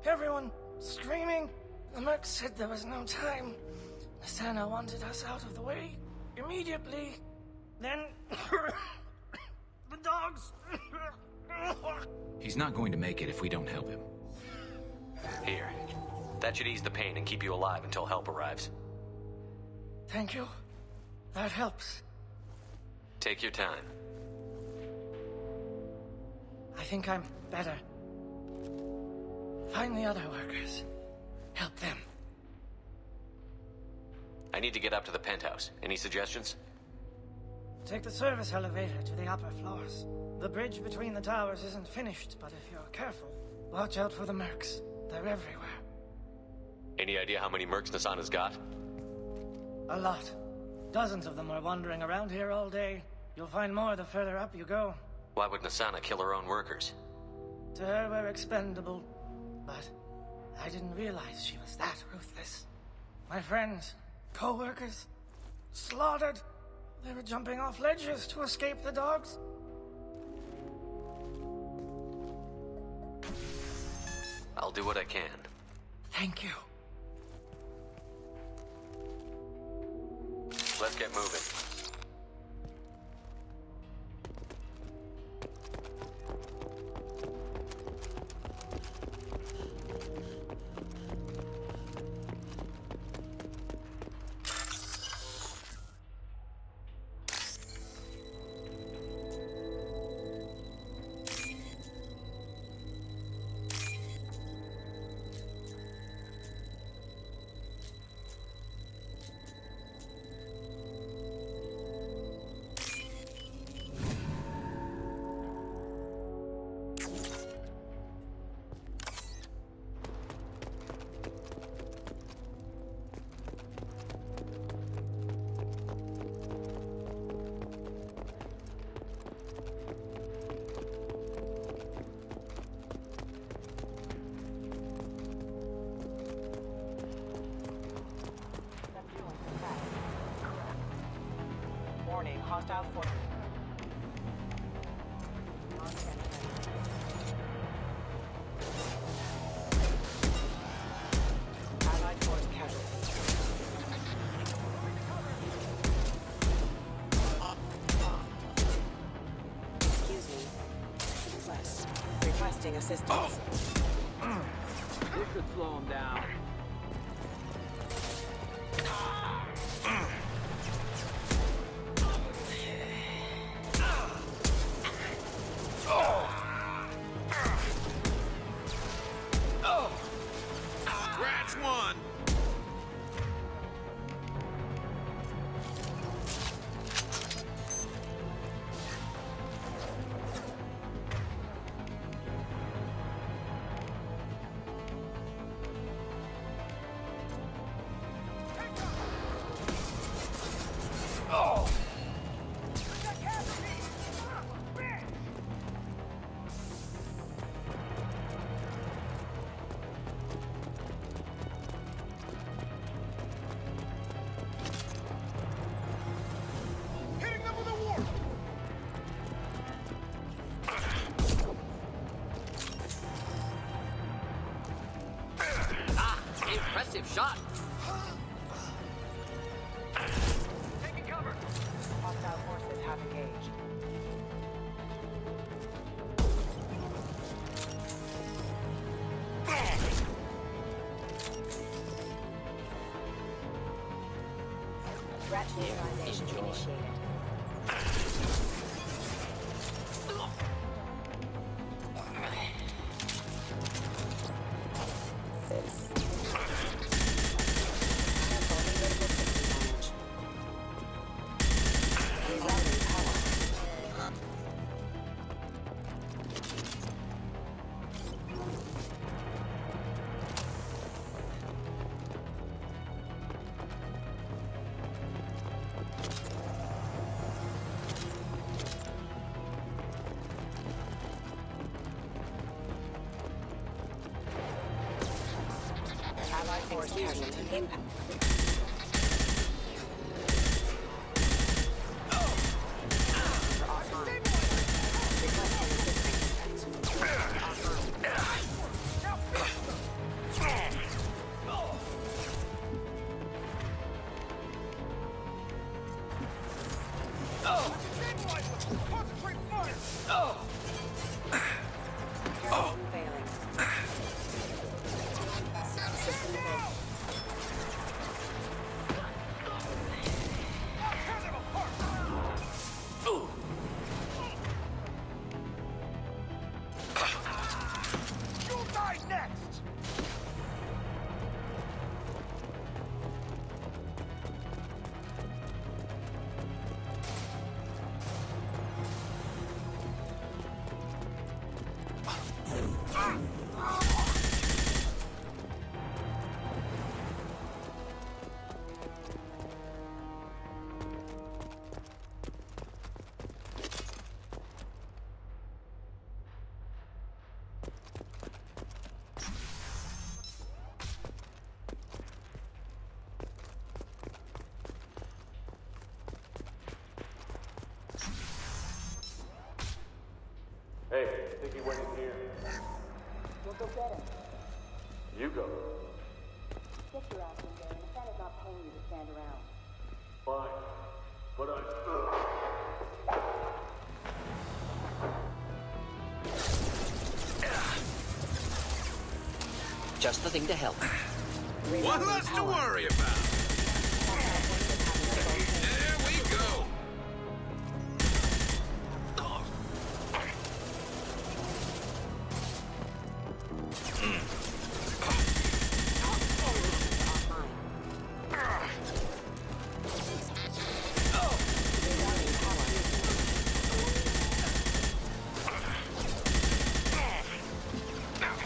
Everyone screaming. The merc said there was no time. Nassana wanted us out of the way immediately. Then the dogs. He's not going to make it if we don't help him. Here. That should ease the pain and keep you alive until help arrives. Thank you. That helps. Take your time. I think I'm better. Find the other workers. Help them. I need to get up to the penthouse. Any suggestions? Take the service elevator to the upper floors. The bridge between the towers isn't finished, but if you're careful, watch out for the mercs. They're everywhere. Any idea how many mercs Nassana's got? A lot. Dozens of them are wandering around here all day. You'll find more the further up you go. Why would Nassana kill her own workers? To her, we're expendable. But I didn't realize she was that ruthless. My friends, co-workers, slaughtered. They were jumping off ledges to escape the dogs. I'll do what I can. Thank you. Let's get moving. Warning, hostile force. Allied force casualty. Excuse me. Requesting assistance. This should slow him down. Impressive shot. Taking cover. Hostile forces have engaged. Threat neutralization initiated. Force casualty impact. Hey, think he went in here? We'll go get him. You go. Get your ass in there, and Nathana's not paying you to stand around. Fine. But Just the thing to help. One less to worry about. There we go.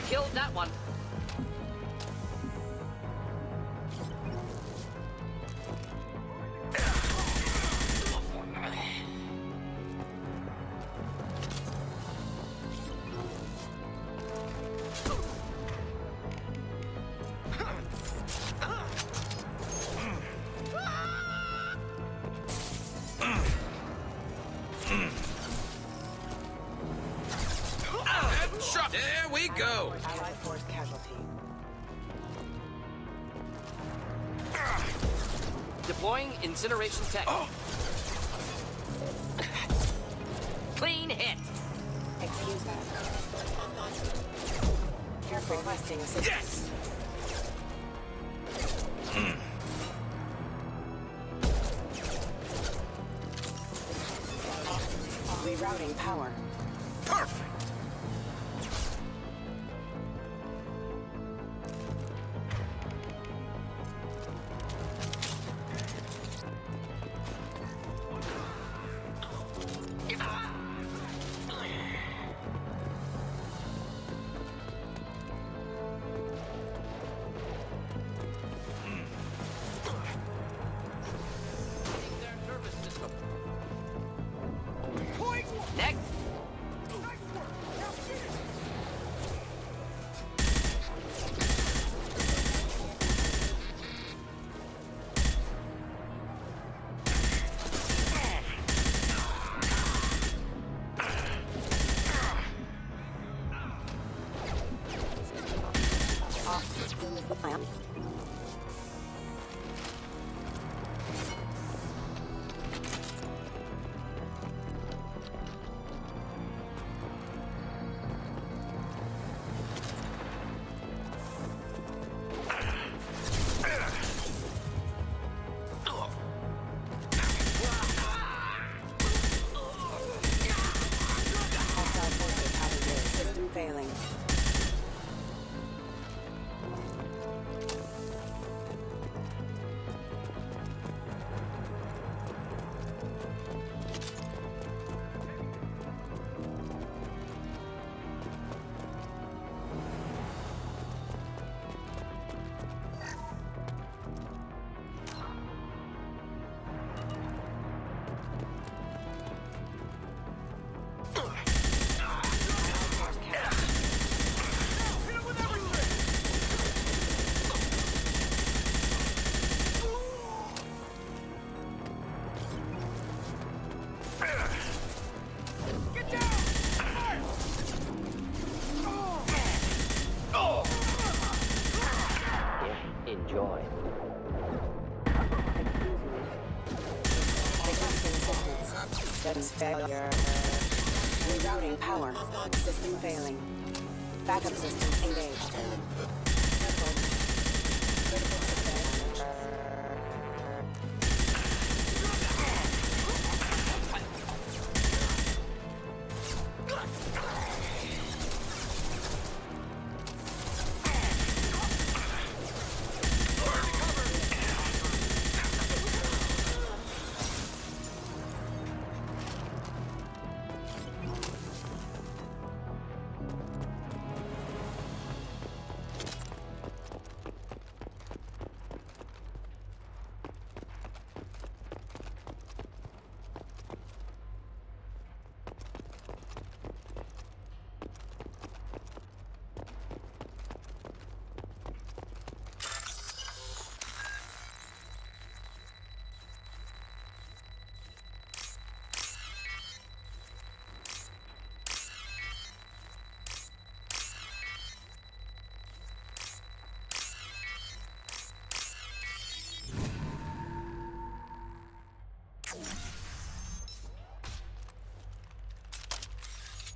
Killed that one. There we go. Allied force casualty. Deploying incineration tech. Clean hit. Excuse me. Careful, requesting assistance. Yes. Rerouting power. Perfect. Next. Failure. Rerouting power. System failing. Backup system engaged.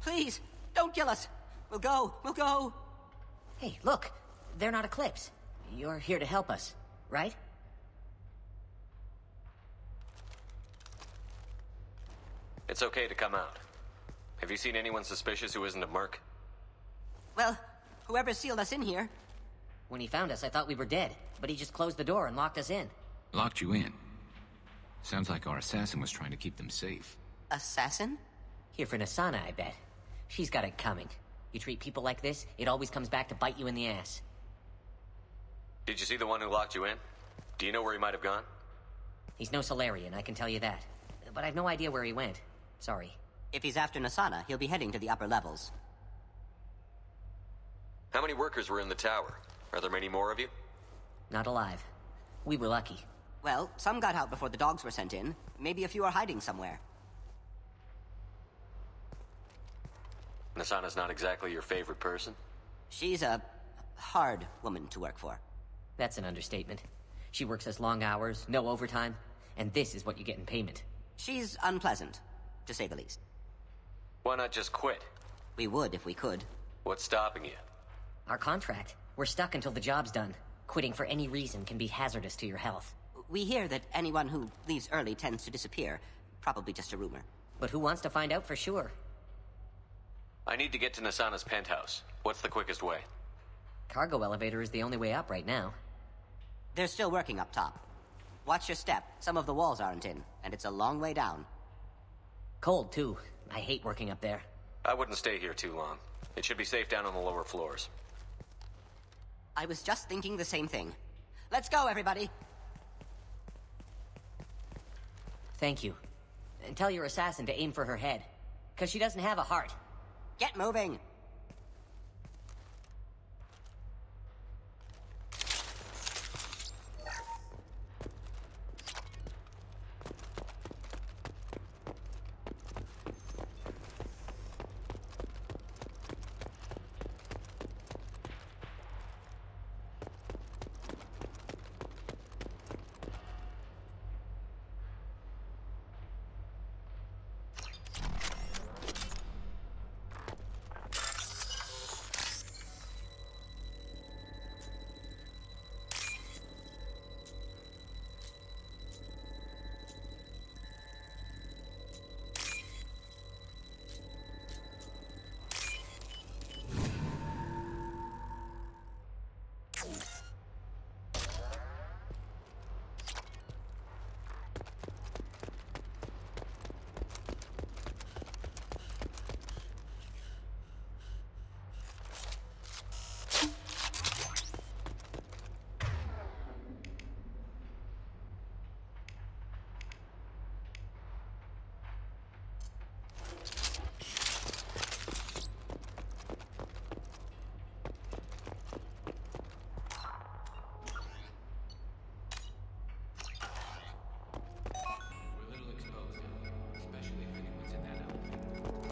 Please, don't kill us. We'll go. Hey, look. They're not Eclipse. You're here to help us, right? It's okay to come out. Have you seen anyone suspicious who isn't a merc? Well, whoever sealed us in here. When he found us, I thought we were dead, but he just closed the door and locked us in. Locked you in? Sounds like our assassin was trying to keep them safe. Assassin? Here for Nassana, I bet. She's got it coming. You treat people like this, it always comes back to bite you in the ass. Did you see the one who locked you in? Do you know where he might have gone? He's no Solarian, I can tell you that. But I've no idea where he went. Sorry. If he's after Nassana, he'll be heading to the upper levels. How many workers were in the tower? Are there many more of you? Not alive. We were lucky. Well, some got out before the dogs were sent in. Maybe a few are hiding somewhere. Nassana's not exactly your favorite person? She's a hard woman to work for. That's an understatement. She works us long hours, no overtime, and this is what you get in payment. She's unpleasant, to say the least. Why not just quit? We would if we could. What's stopping you? Our contract. We're stuck until the job's done. Quitting for any reason can be hazardous to your health. We hear that anyone who leaves early tends to disappear. Probably just a rumor. But who wants to find out for sure? I need to get to Nassana's penthouse. What's the quickest way? Cargo elevator is the only way up right now. They're still working up top. Watch your step. Some of the walls aren't in, and it's a long way down. Cold, too. I hate working up there. I wouldn't stay here too long. It should be safe down on the lower floors. I was just thinking the same thing. Let's go, everybody! Thank you. And tell your assassin to aim for her head. 'Cause she doesn't have a heart. Get moving!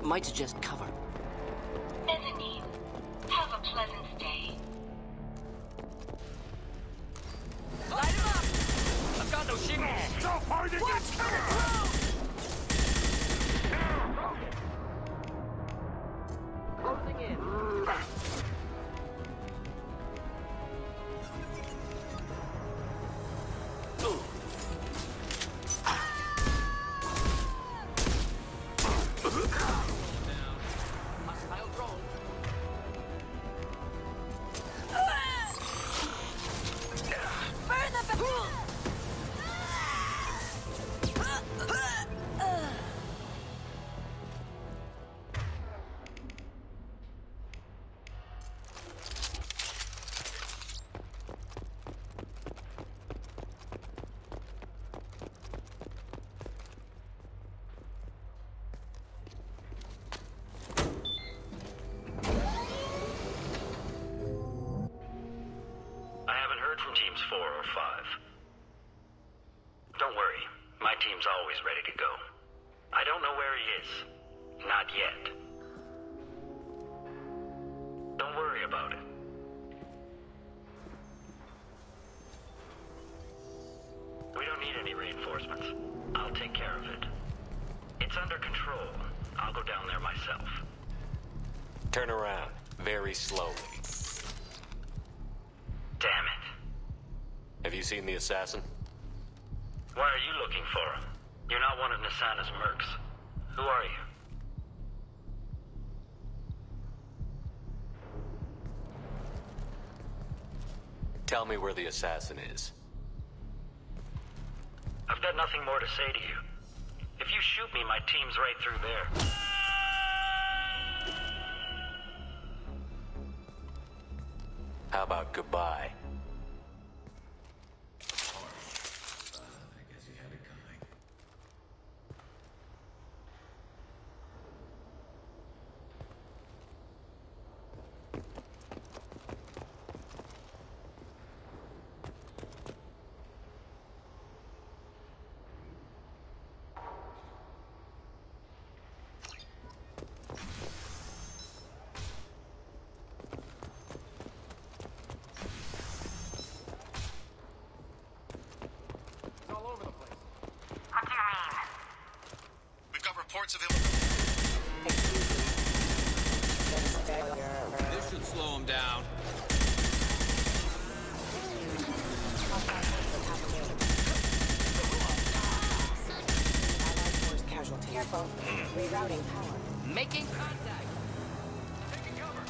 Might suggest cover. Mezzanine. Have a pleasant stay. Light him up! I've got no shingles! Stop hiding! What's coming through? is. Not yet. Don't worry about it. We don't need any reinforcements. I'll take care of it. It's under control. I'll go down there myself. Turn around. Very slowly. Damn it. Have you seen the assassin? Why are you looking for him? You're not one of Nasana's mercs. Who are you? Tell me where the assassin is. I've got nothing more to say to you. If you shoot me, my team's right through there. How about goodbye? Reports of him. This should slow him down. Casualty. Careful. Rerouting power. Making contact. Taking cover.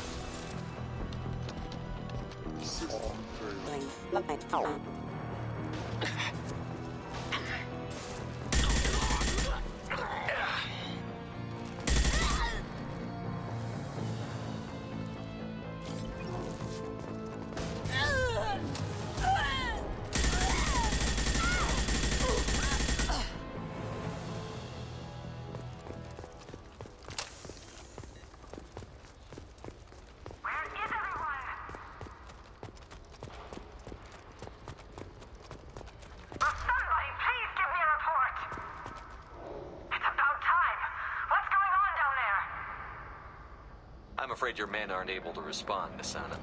I'm afraid your men aren't able to respond, Nasana.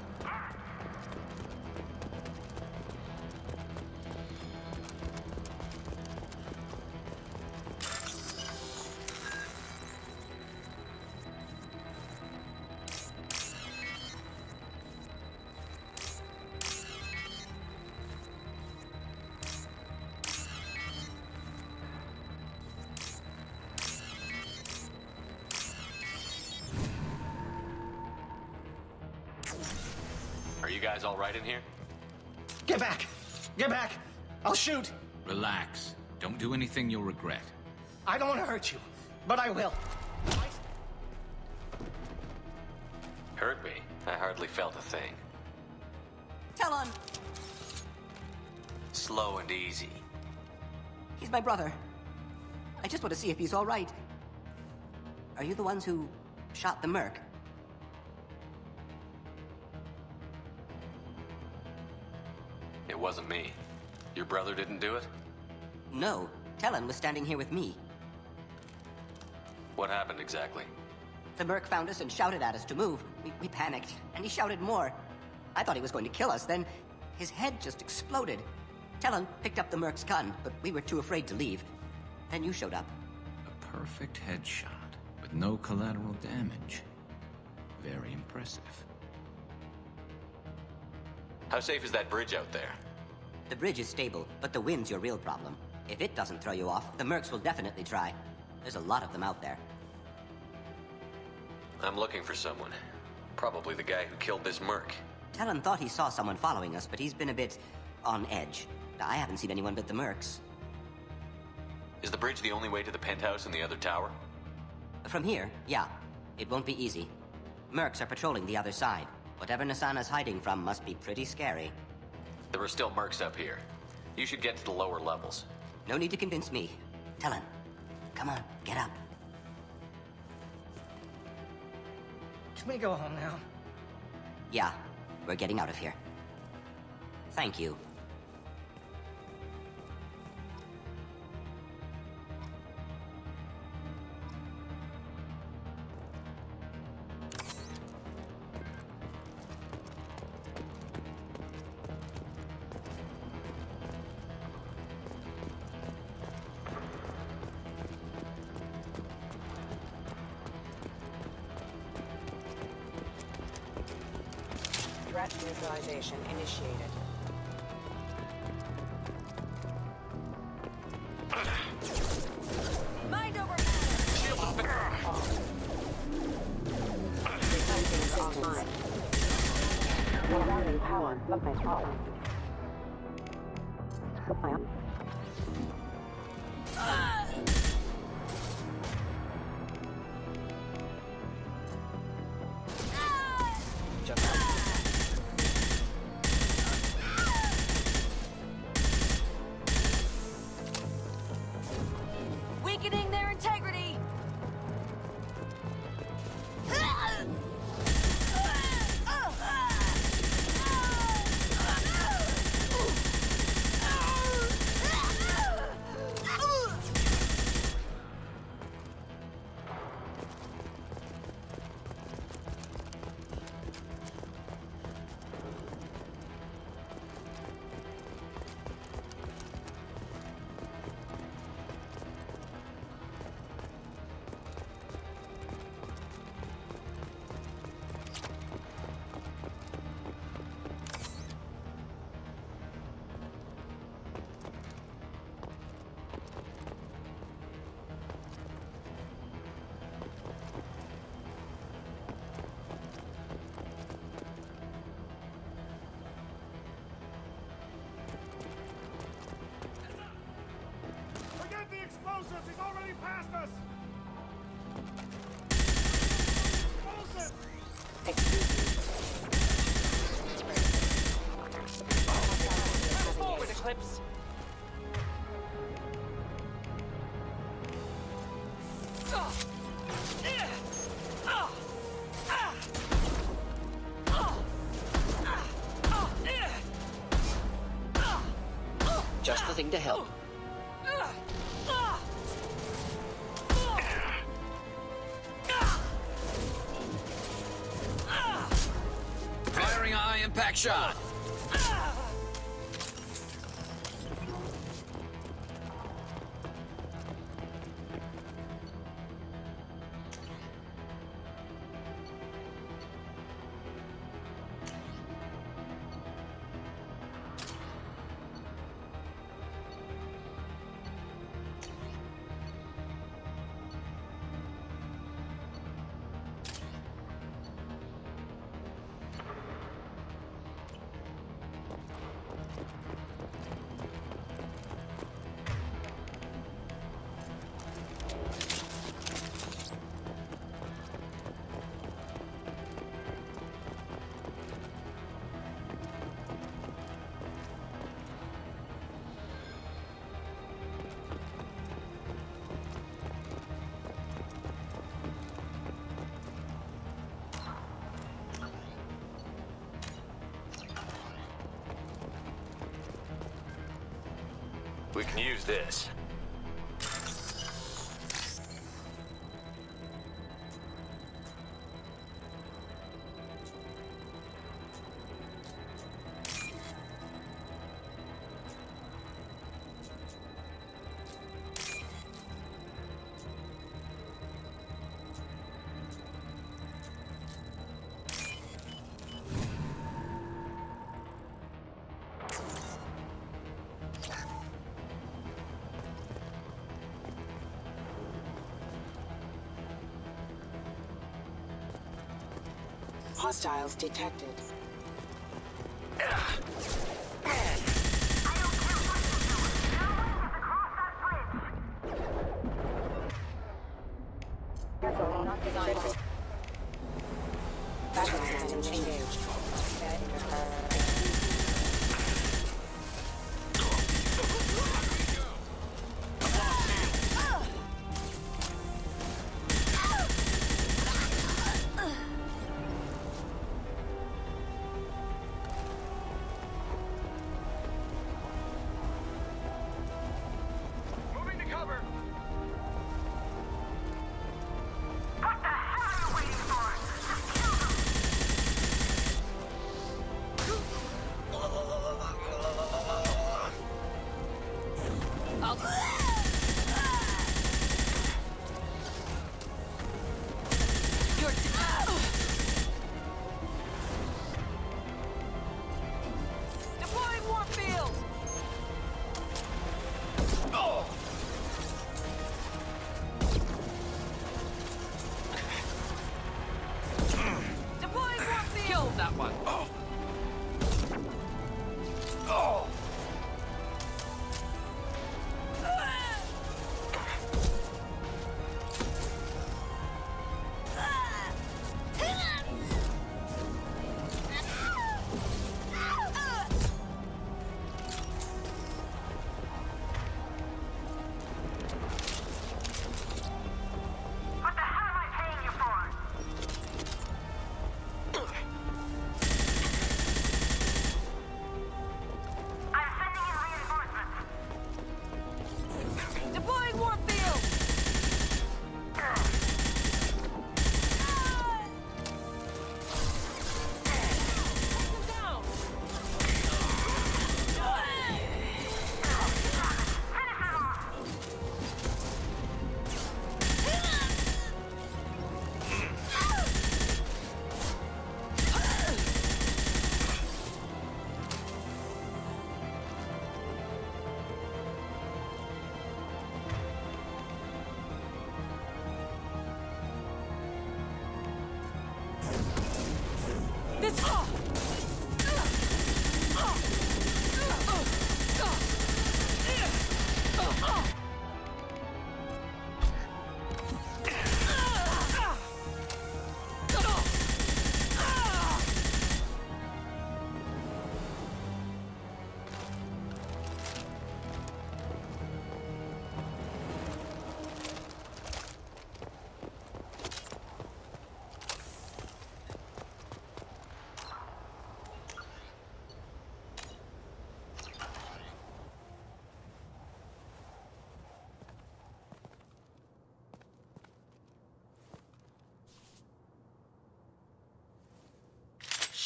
Are you guys all right in here? Get back! Get back! I'll shoot! Relax. Don't do anything you'll regret. I don't want to hurt you, but I will. Hurt me? I hardly felt a thing. Talon! Slow and easy. He's my brother. I just want to see if he's all right. Are you the ones who shot the merc? It wasn't me. Your brother didn't do it? No. Talon was standing here with me. What happened exactly? The merc found us and shouted at us to move. We panicked, and he shouted more. I thought he was going to kill us, then his head just exploded. Talon picked up the merc's gun, but we were too afraid to leave. Then you showed up. A perfect headshot, with no collateral damage. Very impressive. How safe is that bridge out there? The bridge is stable, but the wind's your real problem. If it doesn't throw you off, the mercs will definitely try. There's a lot of them out there. I'm looking for someone. Probably the guy who killed this merc. Talon thought he saw someone following us, but he's been a bit on edge. I haven't seen anyone but the mercs. Is the bridge the only way to the penthouse in the other tower? From here, yeah. It won't be easy. Mercs are patrolling the other side. Whatever Nasana's hiding from must be pretty scary. There are still mercs up here. You should get to the lower levels. No need to convince me. Talon, come on, get up. Can we go home now? Yeah, we're getting out of here. Thank you. Hatch neutralization initiated. Mind over Defenses online. Rerouting power. Supply problem. Supply up. weakening their integrity. He's already past us! Explosive! Forward, Eclipse. Just the thing to help. Firing a high-impact shot. We can use this. Hostiles detected. Battery systems engaged.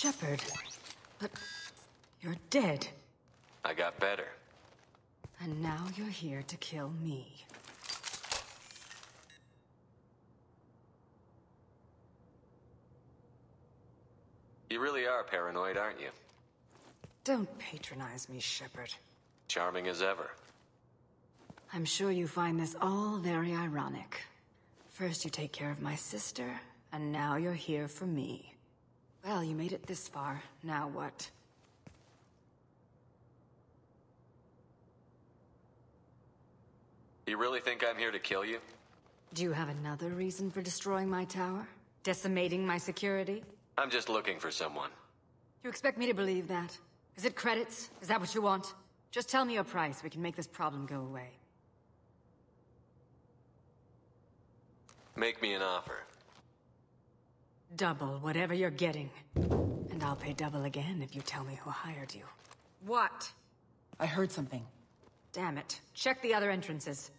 Shepard, but you're dead. I got better. And now you're here to kill me. You really are paranoid, aren't you? Don't patronize me, Shepard. Charming as ever. I'm sure you find this all very ironic. First you take care of my sister, and now you're here for me. Well, you made it this far. Now what? You really think I'm here to kill you? Do you have another reason for destroying my tower? Decimating my security? I'm just looking for someone. You expect me to believe that? Is it credits? Is that what you want? Just tell me your price. We can make this problem go away. Make me an offer. Double whatever you're getting. And I'll pay double again if you tell me who hired you. What? I heard something. Damn it. Check the other entrances.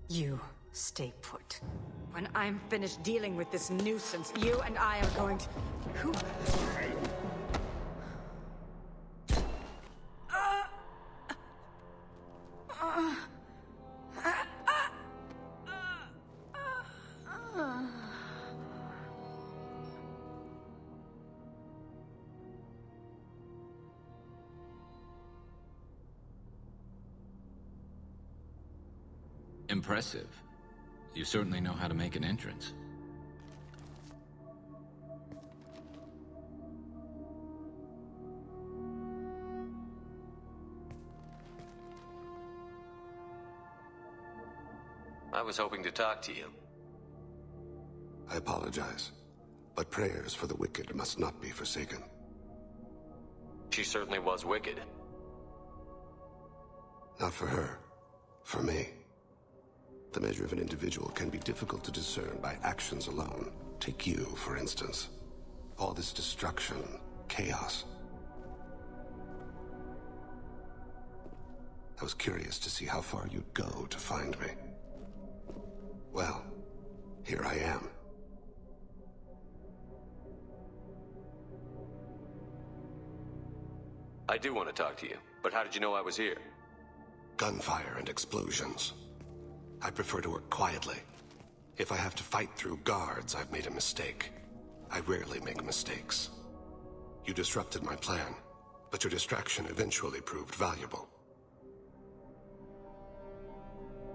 You stay put. When I'm finished dealing with this nuisance, you and I are going to... Who? Impressive. You certainly know how to make an entrance. I was hoping to talk to you. I apologize, but prayers for the wicked must not be forsaken. She certainly was wicked. Not for her. For me. The measure of an individual can be difficult to discern by actions alone. Take you, for instance. All this destruction, chaos. I was curious to see how far you'd go to find me. Well, here I am. I do want to talk to you, but how did you know I was here? Gunfire and explosions. I prefer to work quietly. If I have to fight through guards, I've made a mistake. I rarely make mistakes. You disrupted my plan, but your distraction eventually proved valuable.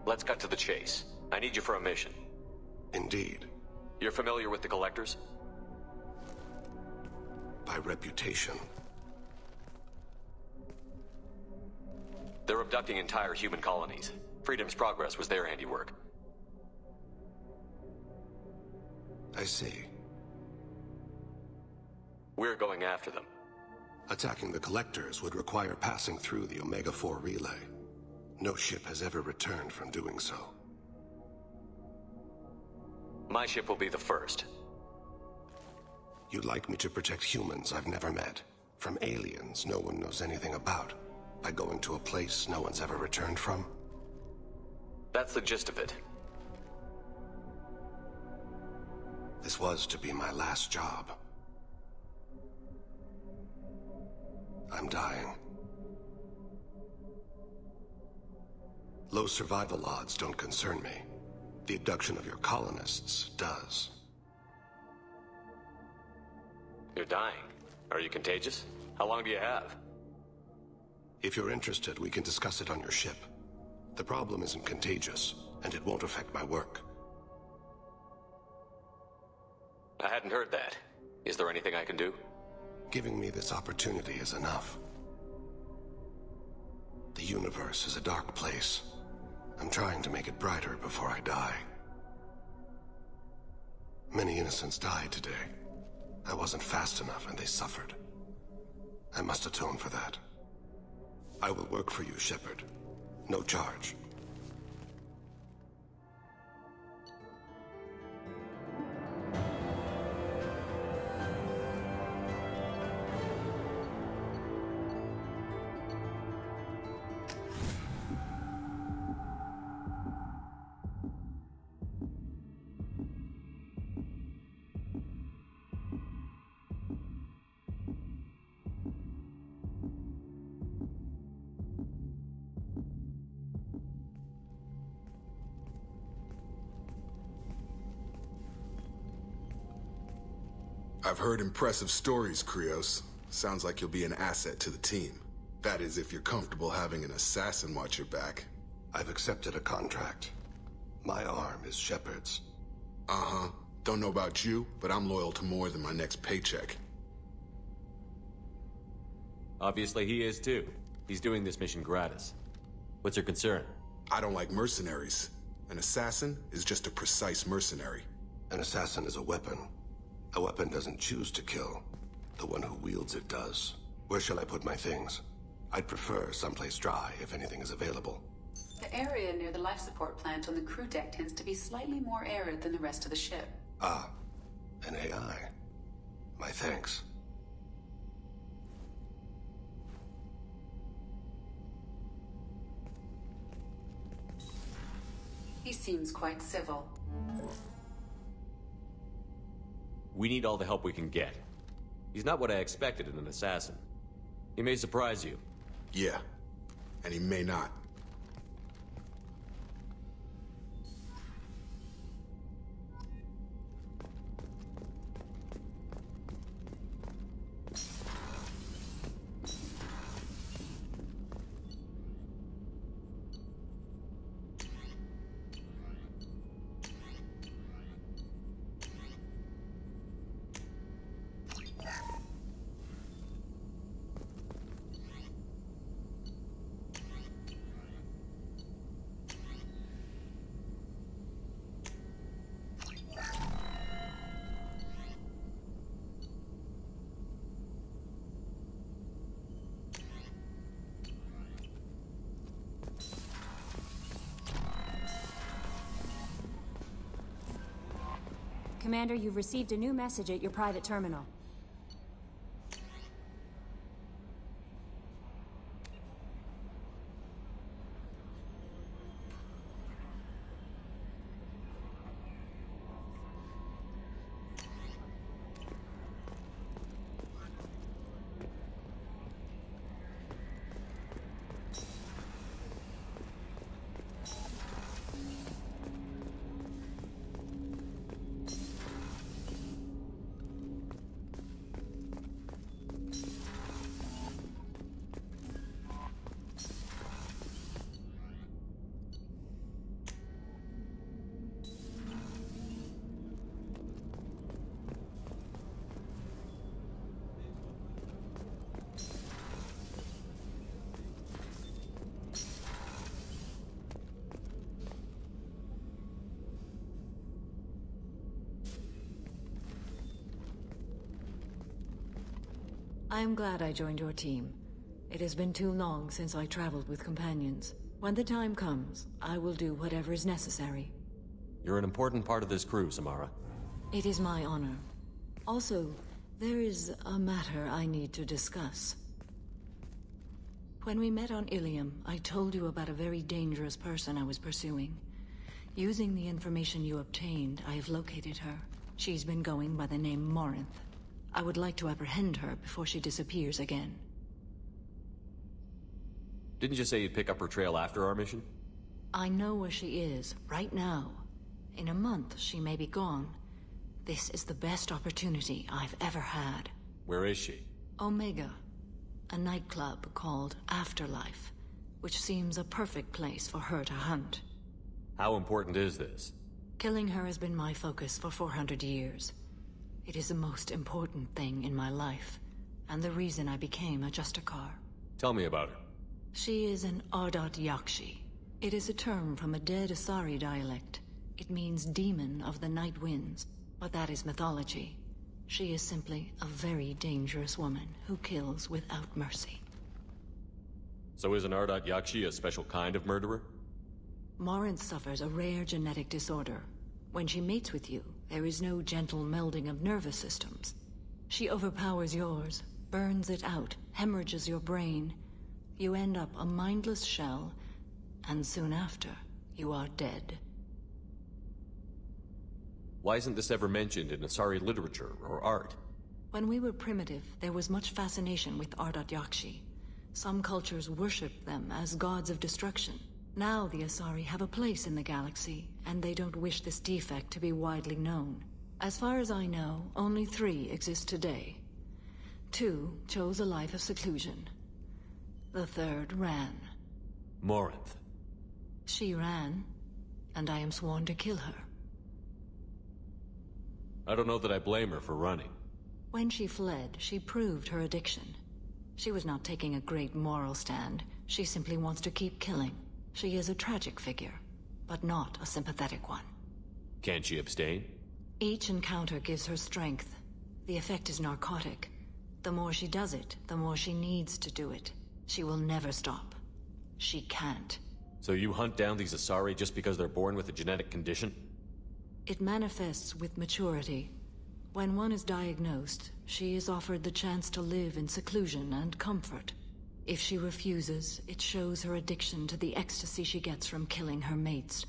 Let's cut to the chase. I need you for a mission. Indeed. You're familiar with the Collectors? By reputation. They're abducting entire human colonies. Freedom's Progress was their handiwork. I see. We're going after them. Attacking the Collectors would require passing through the Omega-4 relay. No ship has ever returned from doing so. My ship will be the first. You'd like me to protect humans I've never met, from aliens no one knows anything about, by going to a place no one's ever returned from? That's the gist of it. This was to be my last job. I'm dying. Low survival odds don't concern me. The abduction of your colonists does. You're dying. Are you contagious? How long do you have? If you're interested, we can discuss it on your ship. The problem isn't contagious, and it won't affect my work. I hadn't heard that. Is Is there anything I can do? Giving me this opportunity is enough. The universe is a dark place. I'm trying to make it brighter before I die. Many innocents died today. I wasn't fast enough and they suffered. I must atone for that. I will work for you, Shepard. No charge. I've heard impressive stories, Krios. Sounds like you'll be an asset to the team. That is, if you're comfortable having an assassin watch your back. I've accepted a contract. My arm is Shepard's. Uh-huh. Don't know about you, but I'm loyal to more than my next paycheck. Obviously he is too. He's doing this mission gratis. What's your concern? I don't like mercenaries. An assassin is just a precise mercenary. An assassin is a weapon. A weapon doesn't choose to kill. The one who wields it does. Where shall I put my things? I'd prefer someplace dry if anything is available. The area near the life support plant on the crew deck tends to be slightly more arid than the rest of the ship. Ah, an AI. My thanks. He seems quite civil. We need all the help we can get. He's not what I expected in an assassin. He may surprise you. Yeah, and he may not. Commander, you've received a new message at your private terminal. I am glad I joined your team. It has been too long since I traveled with companions. When the time comes, I will do whatever is necessary. You're an important part of this crew, Samara. It is my honor. Also, there is a matter I need to discuss. When we met on Ilium, I told you about a very dangerous person I was pursuing. Using the information you obtained, I have located her. She's been going by the name Morinth. I would like to apprehend her before she disappears again. Didn't you say you'd pick up her trail after our mission? I know where she is, right now. In a month, she may be gone. This is the best opportunity I've ever had. Where is she? Omega. A nightclub called Afterlife, which seems a perfect place for her to hunt. How important is this? Killing her has been my focus for 400 years. It is the most important thing in my life, and the reason I became a Justicar. Tell me about her. She is an Ardat Yakshi. It is a term from a dead Asari dialect. It means demon of the night winds, but that is mythology. She is simply a very dangerous woman who kills without mercy. So is an Ardat Yakshi a special kind of murderer? Morinth suffers a rare genetic disorder. When she mates with you, there is no gentle melding of nervous systems. She overpowers yours, burns it out, hemorrhages your brain. You end up a mindless shell, and soon after, you are dead. Why isn't this ever mentioned in Asari literature or art? When we were primitive, there was much fascination with Ardat Yakshi. Some cultures worshipped them as gods of destruction. Now the Asari have a place in the galaxy, and they don't wish this defect to be widely known. As far as I know, only 3 exist today. 2 chose a life of seclusion. The 3rd ran. Morinth. She ran, and I am sworn to kill her. I don't know that I blame her for running. When she fled, she proved her addiction. She was not taking a great moral stand. She simply wants to keep killing. She is a tragic figure, but not a sympathetic one. Can't she abstain? Each encounter gives her strength. The effect is narcotic. The more she does it, the more she needs to do it. She will never stop. She can't. So you hunt down these Asari just because they're born with a genetic condition? It manifests with maturity. When one is diagnosed, she is offered the chance to live in seclusion and comfort. If she refuses, it shows her addiction to the ecstasy she gets from killing her mates.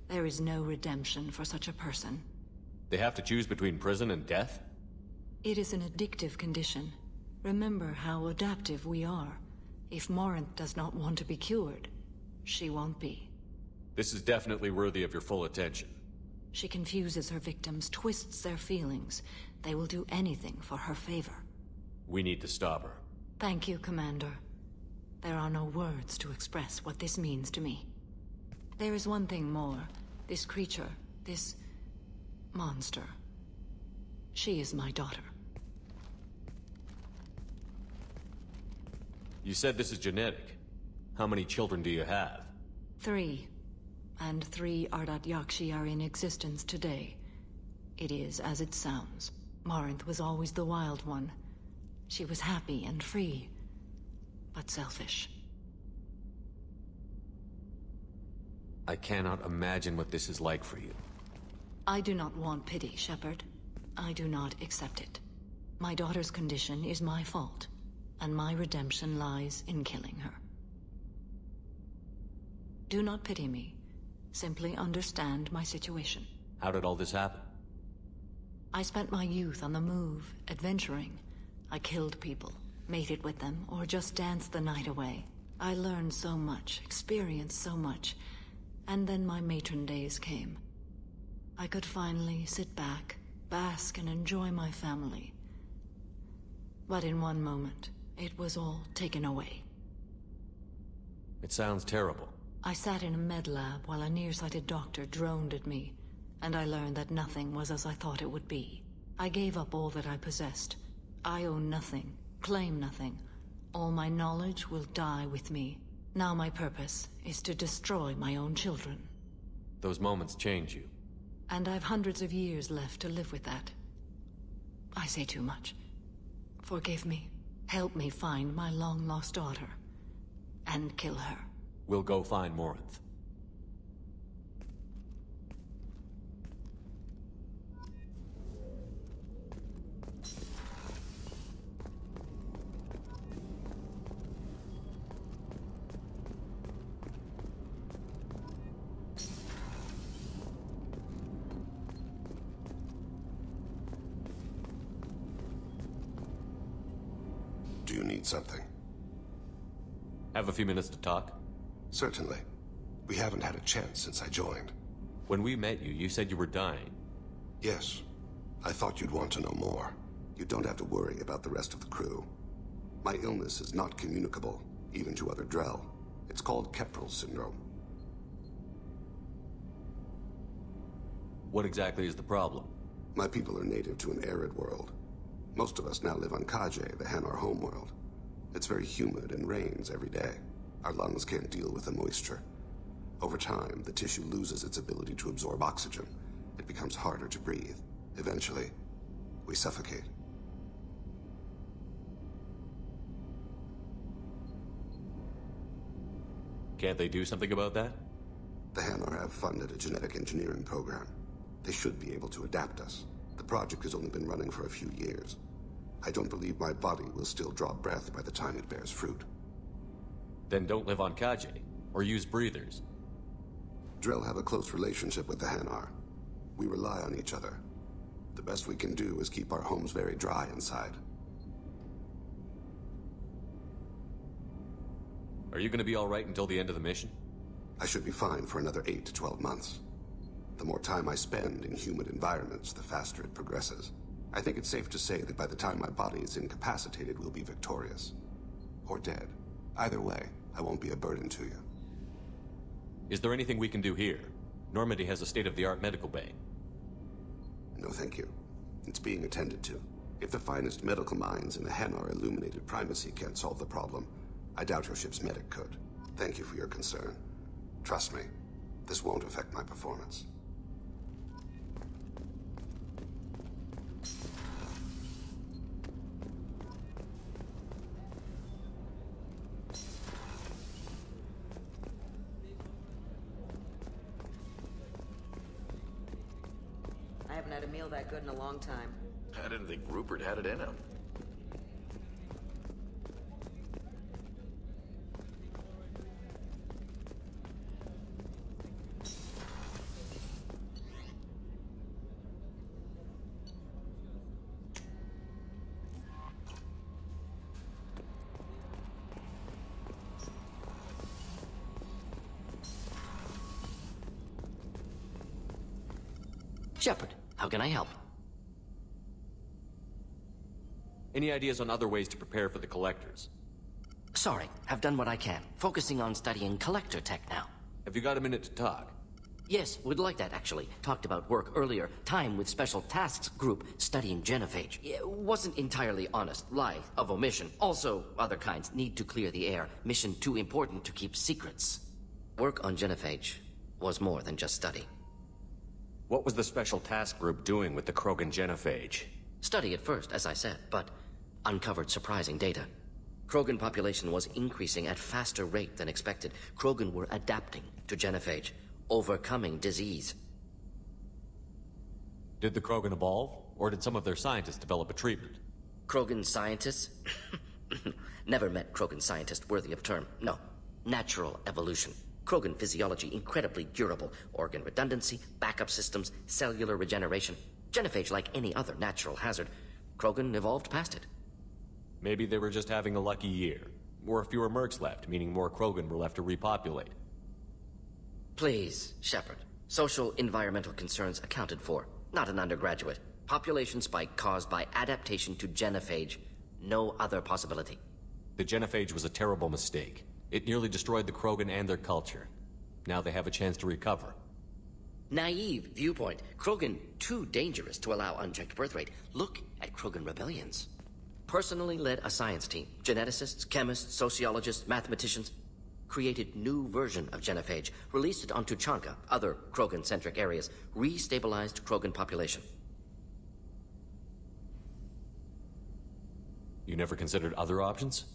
There is no redemption for such a person. They have to choose between prison and death? It is an addictive condition. Remember how adaptive we are. If Morinth does not want to be cured, she won't be. This is definitely worthy of your full attention. She confuses her victims, twists their feelings. They will do anything for her favor. We need to stop her. Thank you, Commander. There are no words to express what this means to me. There is one thing more. This creature, this monster. She is my daughter. You said this is genetic. How many children do you have? 3. And 3 Ardat Yakshi are in existence today. It is as it sounds. Morinth was always the wild one. She was happy and free, but selfish. I cannot imagine what this is like for you. I do not want pity, Shepard. I do not accept it. My daughter's condition is my fault, and my redemption lies in killing her. Do not pity me. Simply understand my situation. How did all this happen? I spent my youth on the move, adventuring. I killed people, mated with them, or just danced the night away. I learned so much, experienced so much, and then my matron days came. I could finally sit back, bask and enjoy my family. But in one moment, it was all taken away. It sounds terrible. I sat in a med lab while a nearsighted doctor droned at me, and I learned that nothing was as I thought it would be. I gave up all that I possessed. I own nothing, claim nothing. All my knowledge will die with me. Now my purpose is to destroy my own children. Those moments change you. And I've hundreds of years left to live with that. I say too much. Forgive me. Help me find my long-lost daughter. And kill her. We'll go find Morinth. Do you need something? Have a few minutes to talk? Certainly. We haven't had a chance since I joined. When we met you, you said you were dying. Yes. I thought you'd want to know more. You don't have to worry about the rest of the crew. My illness is not communicable, even to other Drell. It's called Keprel syndrome. What exactly is the problem? My people are native to an arid world. Most of us now live on Kaje, the Hanar homeworld. It's very humid and rains every day. Our lungs can't deal with the moisture. Over time, the tissue loses its ability to absorb oxygen. It becomes harder to breathe. Eventually, we suffocate. Can't they do something about that? The Hanar have funded a genetic engineering program. They should be able to adapt us. The project has only been running for a few years. I don't believe my body will still draw breath by the time it bears fruit. Then don't live on Kaje, or use breathers. Drell have a close relationship with the Hanar. We rely on each other. The best we can do is keep our homes very dry inside. Are you gonna be alright until the end of the mission? I should be fine for another 8 to 12 months. The more time I spend in humid environments, the faster it progresses. I think it's safe to say that by the time my body is incapacitated, we'll be victorious. Or dead. Either way, I won't be a burden to you. Is there anything we can do here? Normandy has a state-of-the-art medical bay. No, thank you. It's being attended to. If the finest medical minds in the Hanar Illuminated Primacy can't solve the problem, I doubt your ship's medic could. Thank you for your concern. Trust me, this won't affect my performance. I haven't had a meal that good in a long time. I didn't think Rupert had it in him. Shepard, how can I help? Any ideas on other ways to prepare for the Collectors? Sorry, I've done what I can. Focusing on studying Collector tech now. Have you got a minute to talk? Yes, would like that actually. Talked about work earlier. Time with Special Tasks Group studying genophage. It wasn't entirely honest. Lie of omission. Also, other kinds. Need to clear the air. Mission too important to keep secrets. Work on genophage was more than just study. What was the Special Task Group doing with the Krogan genophage? Study at first, as I said, but uncovered surprising data. Krogan population was increasing at faster rate than expected. Krogan were adapting to genophage, overcoming disease. Did the Krogan evolve, or did some of their scientists develop a treatment? Krogan scientists? Never met Krogan scientist worthy of term. No. Natural evolution. Krogan physiology incredibly durable. Organ redundancy, backup systems, cellular regeneration. Genophage like any other natural hazard. Krogan evolved past it. Maybe they were just having a lucky year. Or fewer mercs left, meaning more Krogan were left to repopulate. Please, Shepard. Social environmental concerns accounted for. Not an undergraduate. Population spike caused by adaptation to genophage. No other possibility. The genophage was a terrible mistake. It nearly destroyed the Krogan and their culture. Now they have a chance to recover. Naive viewpoint. Krogan too dangerous to allow unchecked birth rate. Look at Krogan rebellions. Personally led a science team. Geneticists, chemists, sociologists, mathematicians. Created new version of genophage. Released it on Tuchanka, other Krogan-centric areas. Restabilized Krogan population. You never considered other options?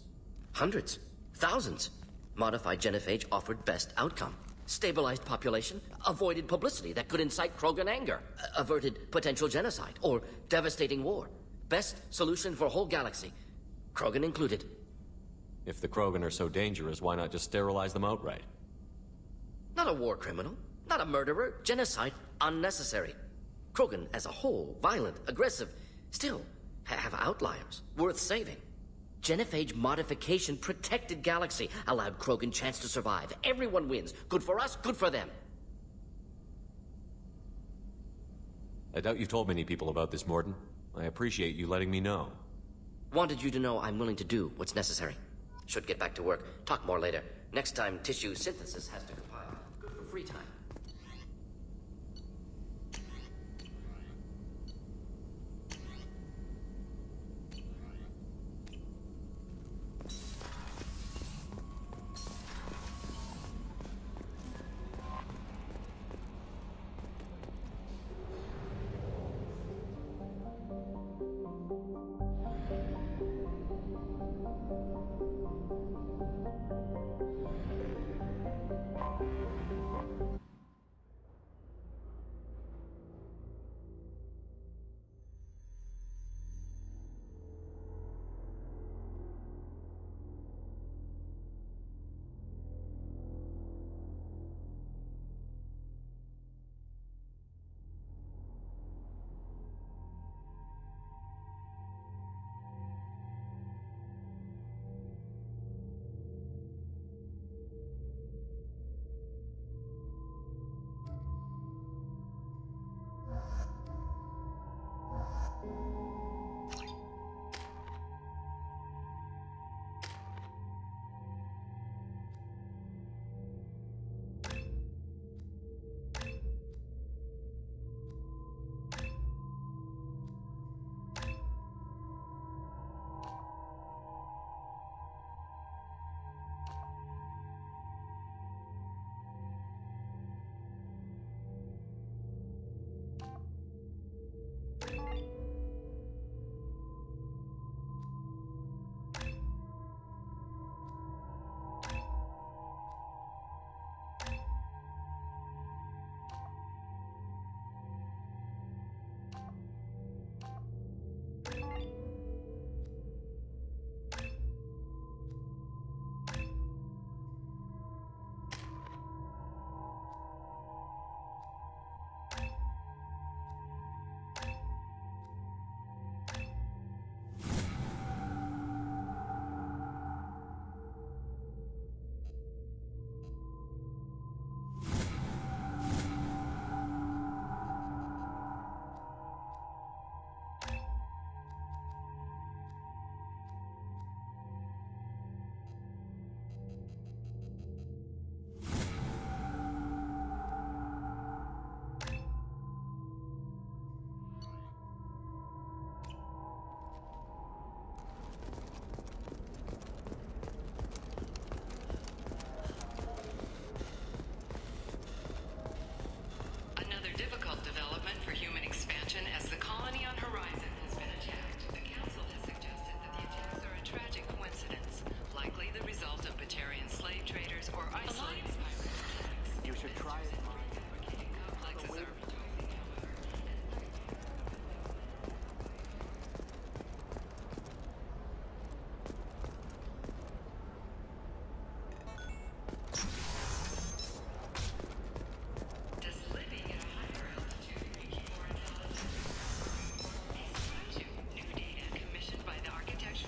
Hundreds. Thousands. Modified genophage offered best outcome. Stabilized population, avoided publicity that could incite Krogan anger, averted potential genocide, or devastating war. Best solution for whole galaxy, Krogan included. If the Krogan are so dangerous, why not just sterilize them outright? Not a war criminal, not a murderer, genocide, unnecessary. Krogan as a whole, violent, aggressive, still have outliers, worth saving. Genophage modification protected galaxy, allowed Krogan chance to survive. Everyone wins. Good for us, good for them. I doubt you've told many people about this, Mordin. I appreciate you letting me know. Wanted you to know I'm willing to do what's necessary. Should get back to work. Talk more later. Next time, tissue synthesis has to compile. Good for free time.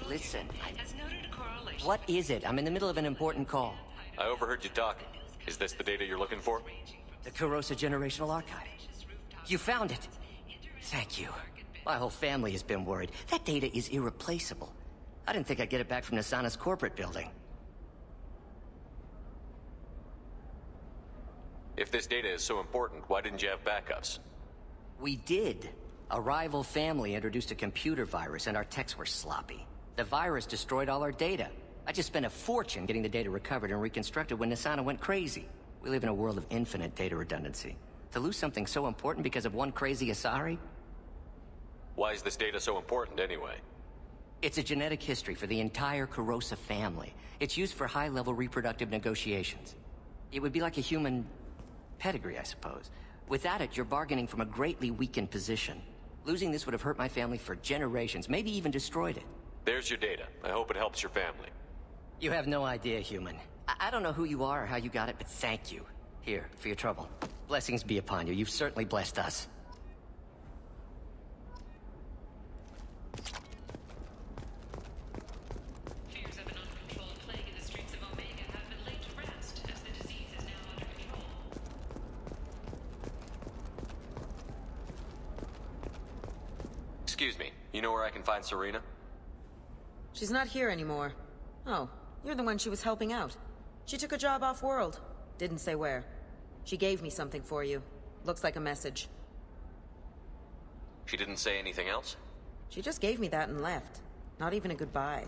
Listen, what is it? I'm in the middle of an important call. I overheard you talking. Is this the data you're looking for? The Kurosa Generational Archive. You found it. Thank you. My whole family has been worried. That data is irreplaceable. I didn't think I'd get it back from Nasana's corporate building. If this data is so important, why didn't you have backups? We did. A rival family introduced a computer virus and our techs were sloppy. The virus destroyed all our data. I just spent a fortune getting the data recovered and reconstructed when Nasana went crazy. We live in a world of infinite data redundancy. To lose something so important because of one crazy Asari? Why is this data so important anyway? It's a genetic history for the entire Kurosa family. It's used for high-level reproductive negotiations. It would be like a human pedigree, I suppose. Without it, you're bargaining from a greatly weakened position. Losing this would have hurt my family for generations, maybe even destroyed it. There's your data. I hope it helps your family. You have no idea, human. I don't know who you are or how you got it, but thank you. Here, for your trouble. Blessings be upon you. You've certainly blessed us. Fears of an uncontrolled plague in the streets of Omega have been laid to rest, as the disease is now under control. Excuse me, you know where I can find Serena? She's not here anymore. Oh, you're the one she was helping out. She took a job off-world. Didn't say where. She gave me something for you. Looks like a message. She didn't say anything else? She just gave me that and left. Not even a goodbye.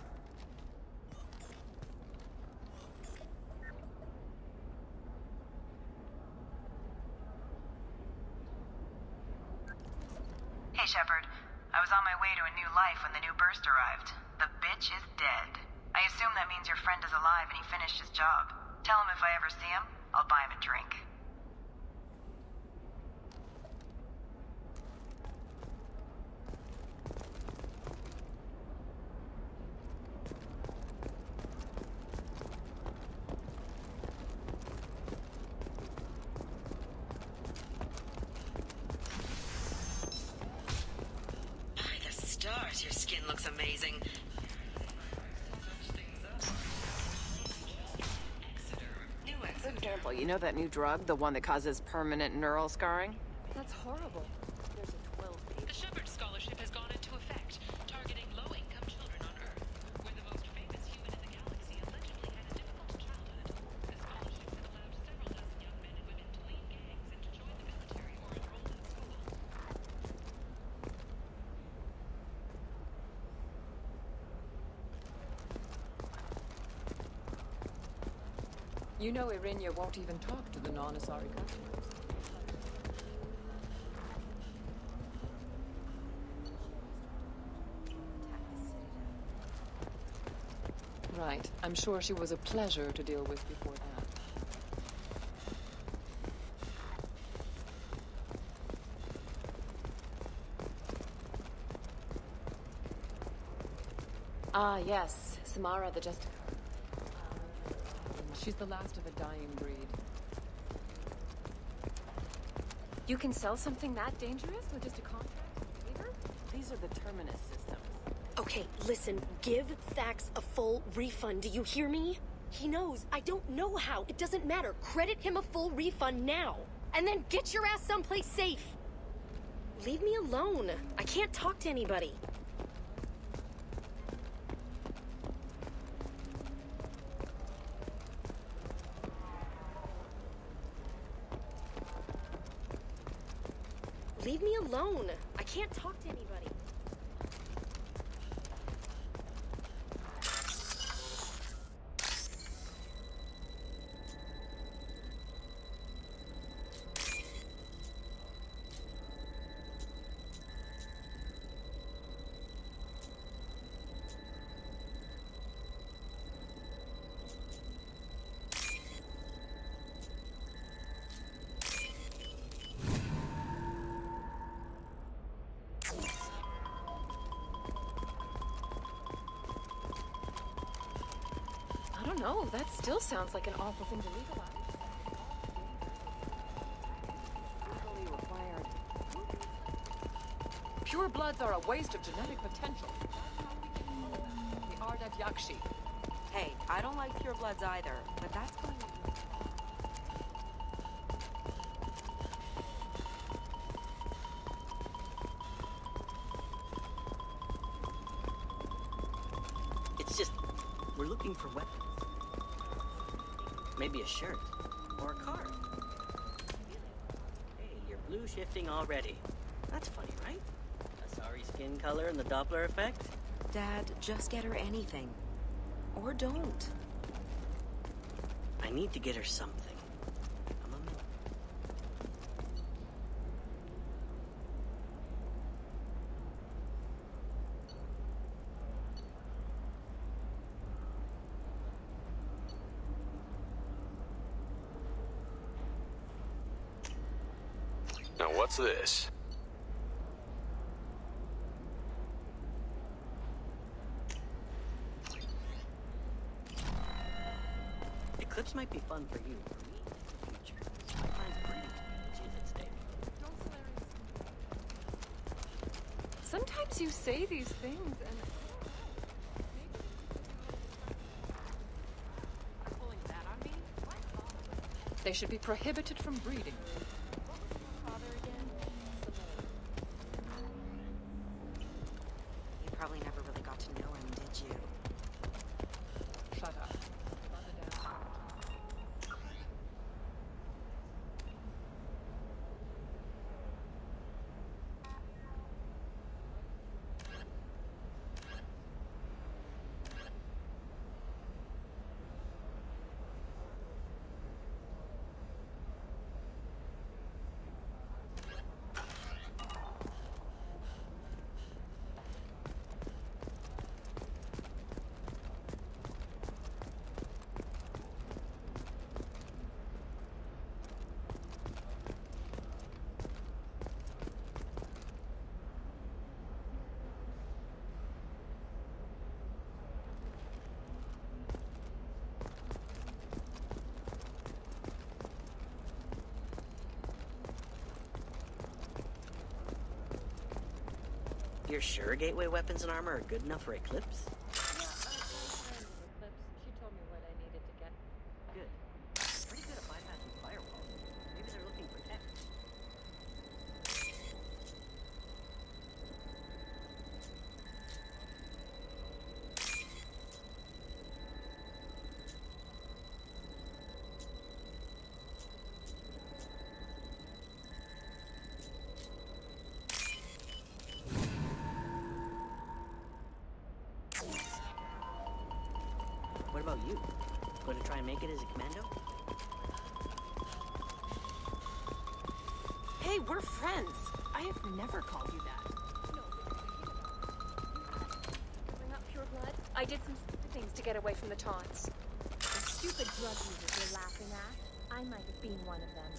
Hey, Shepard. I was on my way to a new life when the new burst arrived. The bitch is dead. I assume that means your friend is alive and he finished his job. Tell him if I ever see him, I'll buy him a drink. By the stars, your skin looks amazing. For example, you know that new drug, the one that causes permanent neural scarring? That's horrible. There's a 12-page. The Shepard Scholarship has gone into You know Irinia won't even talk to the non-Asari customers. Right. I'm sure she was a pleasure to deal with before that. Ah, yes. Samara the Justicar. She's the last of a dying breed. You can sell something that dangerous with just a contract and a waiver? These are the Terminus systems. Okay, listen, give Thax a full refund, do you hear me? He knows, I don't know how, it doesn't matter. Credit him a full refund now, and then get your ass someplace safe. Leave me alone. I can't talk to anybody. Leave me alone. I can't talk to anybody. I don't know. That still sounds like an awful thing to legalize. Legally required. Pure bloods are a waste of genetic potential. The Ardat Yakshi. Hey, I don't like purebloods either, but that's going to... It's just, we're looking for weapons. Maybe a shirt. Or a car. Hey, you're blue shifting already. That's funny, right? Asari skin color and the Doppler effect? Dad, just get her anything. Or don't. I need to get her something. I'm a minute. Now what's this? Eclipse might be fun for you. For me, it's the future. My plan's breeding which is at stake. Sometimes you say these things and... They should be prohibited from breeding. You probably never really got to know him, did you? Shut up. You're sure gateway weapons and armor are good enough for Eclipse? She told me what I needed to get. Good. Pretty good at bypassing firewalls. Maybe they're looking for tech. What about you? Gonna try and make it as a commando? Hey, we're friends. I have never called you that. Bring up pure blood. I did some stupid things to get away from the taunts. The stupid drug users you're laughing at, I might have been one of them.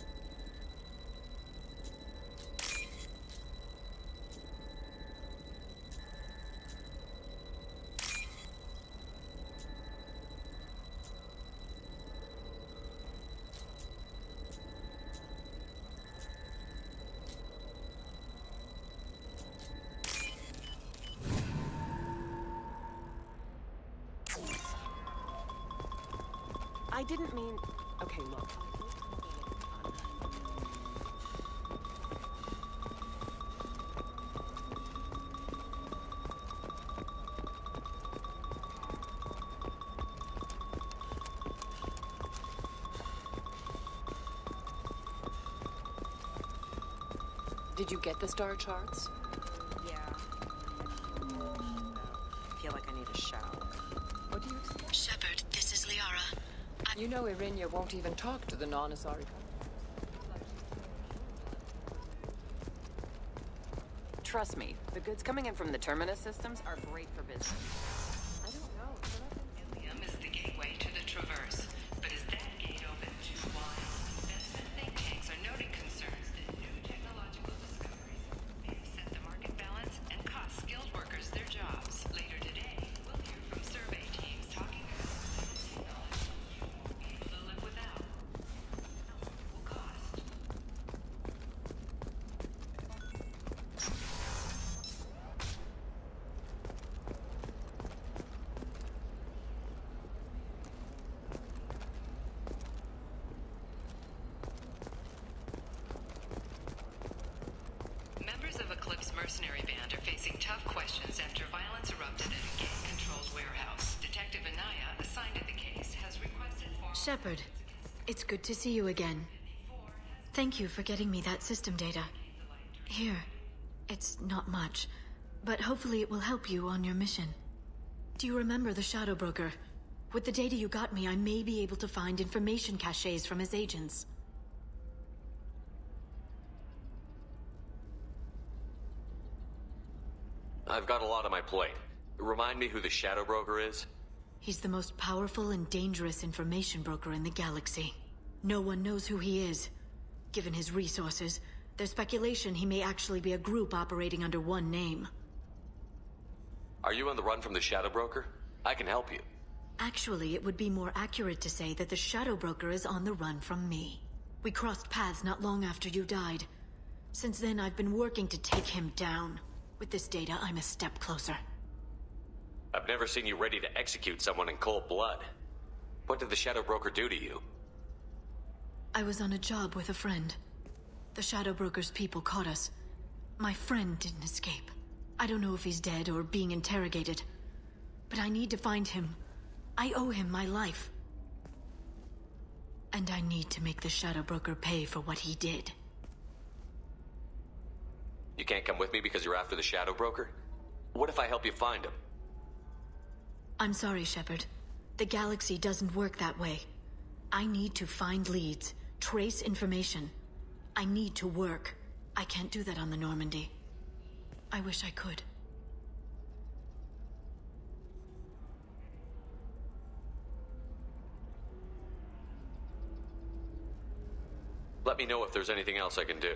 I didn't mean... Okay, look. Did you get the star charts? Yeah. I feel like I need a shower. What do you expect? Shepard, this is Liara. You know Irinia won't even talk to the non-Asari. Trust me, the goods coming in from the Terminus systems are great for business. I don't know. Ilium is the gateway to the Traverse, but is that gate open too wide? Investment think tanks are noting concerns that new technological discoveries may upset the market balance and cost skilled workers their jobs. Later today, we'll hear from survey teams talking about technology you won't be able to live without. How much it will cost. Members of Eclipse Mercenary Band are facing tough questions after violence erupted at a gang-controlled warehouse. Detective Anaya, assigned to the case, has requested formal... Shepard, it's good to see you again. Thank you for getting me that system data. Here, it's not much, but hopefully it will help you on your mission. Do you remember the Shadow Broker? With the data you got me, I may be able to find information caches from his agents. I've got a lot on my plate. Remind me who the Shadow Broker is? He's the most powerful and dangerous information broker in the galaxy. No one knows who he is. Given his resources, there's speculation he may actually be a group operating under one name. Are you on the run from the Shadow Broker? I can help you. Actually, it would be more accurate to say that the Shadow Broker is on the run from me. We crossed paths not long after you died. Since then, I've been working to take him down. With this data, I'm a step closer. I've never seen you ready to execute someone in cold blood. What did the Shadow Broker do to you? I was on a job with a friend. The Shadow Broker's people caught us. My friend didn't escape. I don't know if he's dead or being interrogated. But I need to find him. I owe him my life. And I need to make the Shadow Broker pay for what he did. You can't come with me because you're after the Shadow Broker? What if I help you find him? I'm sorry, Shepard. The galaxy doesn't work that way. I need to find leads, trace information. I need to work. I can't do that on the Normandy. I wish I could. Let me know if there's anything else I can do.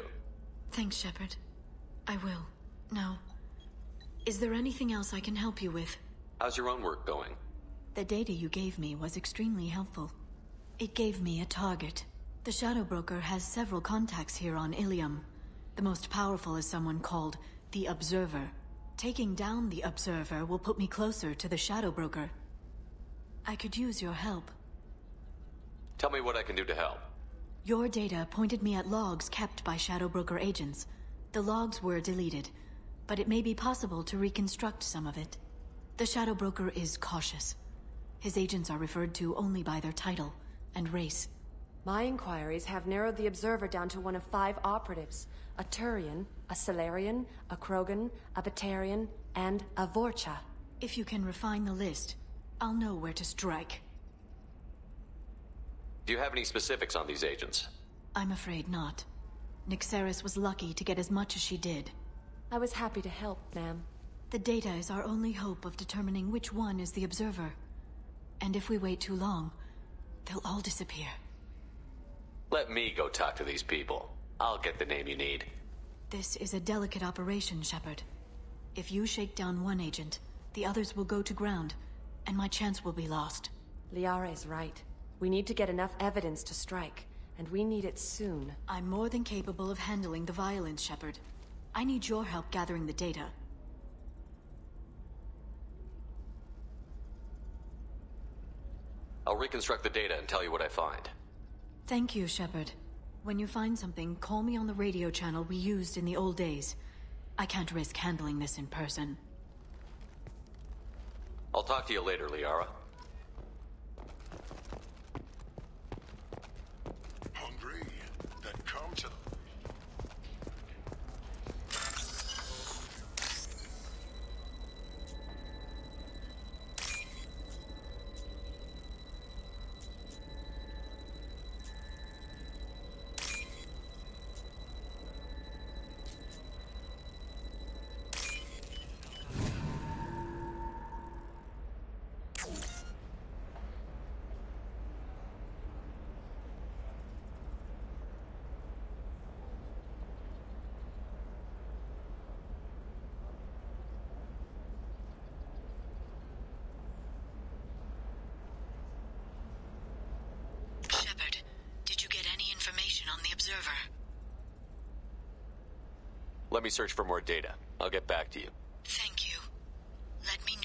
Thanks, Shepard. I will. Now, is there anything else I can help you with? How's your own work going? The data you gave me was extremely helpful. It gave me a target. The Shadow Broker has several contacts here on Ilium. The most powerful is someone called the Observer. Taking down the Observer will put me closer to the Shadow Broker. I could use your help. Tell me what I can do to help. Your data pointed me at logs kept by Shadow Broker agents. The logs were deleted, but it may be possible to reconstruct some of it. The Shadow Broker is cautious. His agents are referred to only by their title and race. My inquiries have narrowed the Observer down to one of 5 operatives. A Turian, a Salarian, a Krogan, a Batarian, and a Vorcha. If you can refine the list, I'll know where to strike. Do you have any specifics on these agents? I'm afraid not. Nyxeris was lucky to get as much as she did. I was happy to help, ma'am. The data is our only hope of determining which one is the Observer. And if we wait too long, they'll all disappear. Let me go talk to these people. I'll get the name you need. This is a delicate operation, Shepard. If you shake down one agent, the others will go to ground, and my chance will be lost. Liara is right. We need to get enough evidence to strike, and we need it soon. I'm more than capable of handling the violence, Shepard. I need your help gathering the data. I'll reconstruct the data and tell you what I find. Thank you, Shepard. When you find something, call me on the radio channel we used in the old days. I can't risk handling this in person. I'll talk to you later, Liara. Hungry? Then come to them. Let me search for more data. I'll get back to you. Thank you. Let me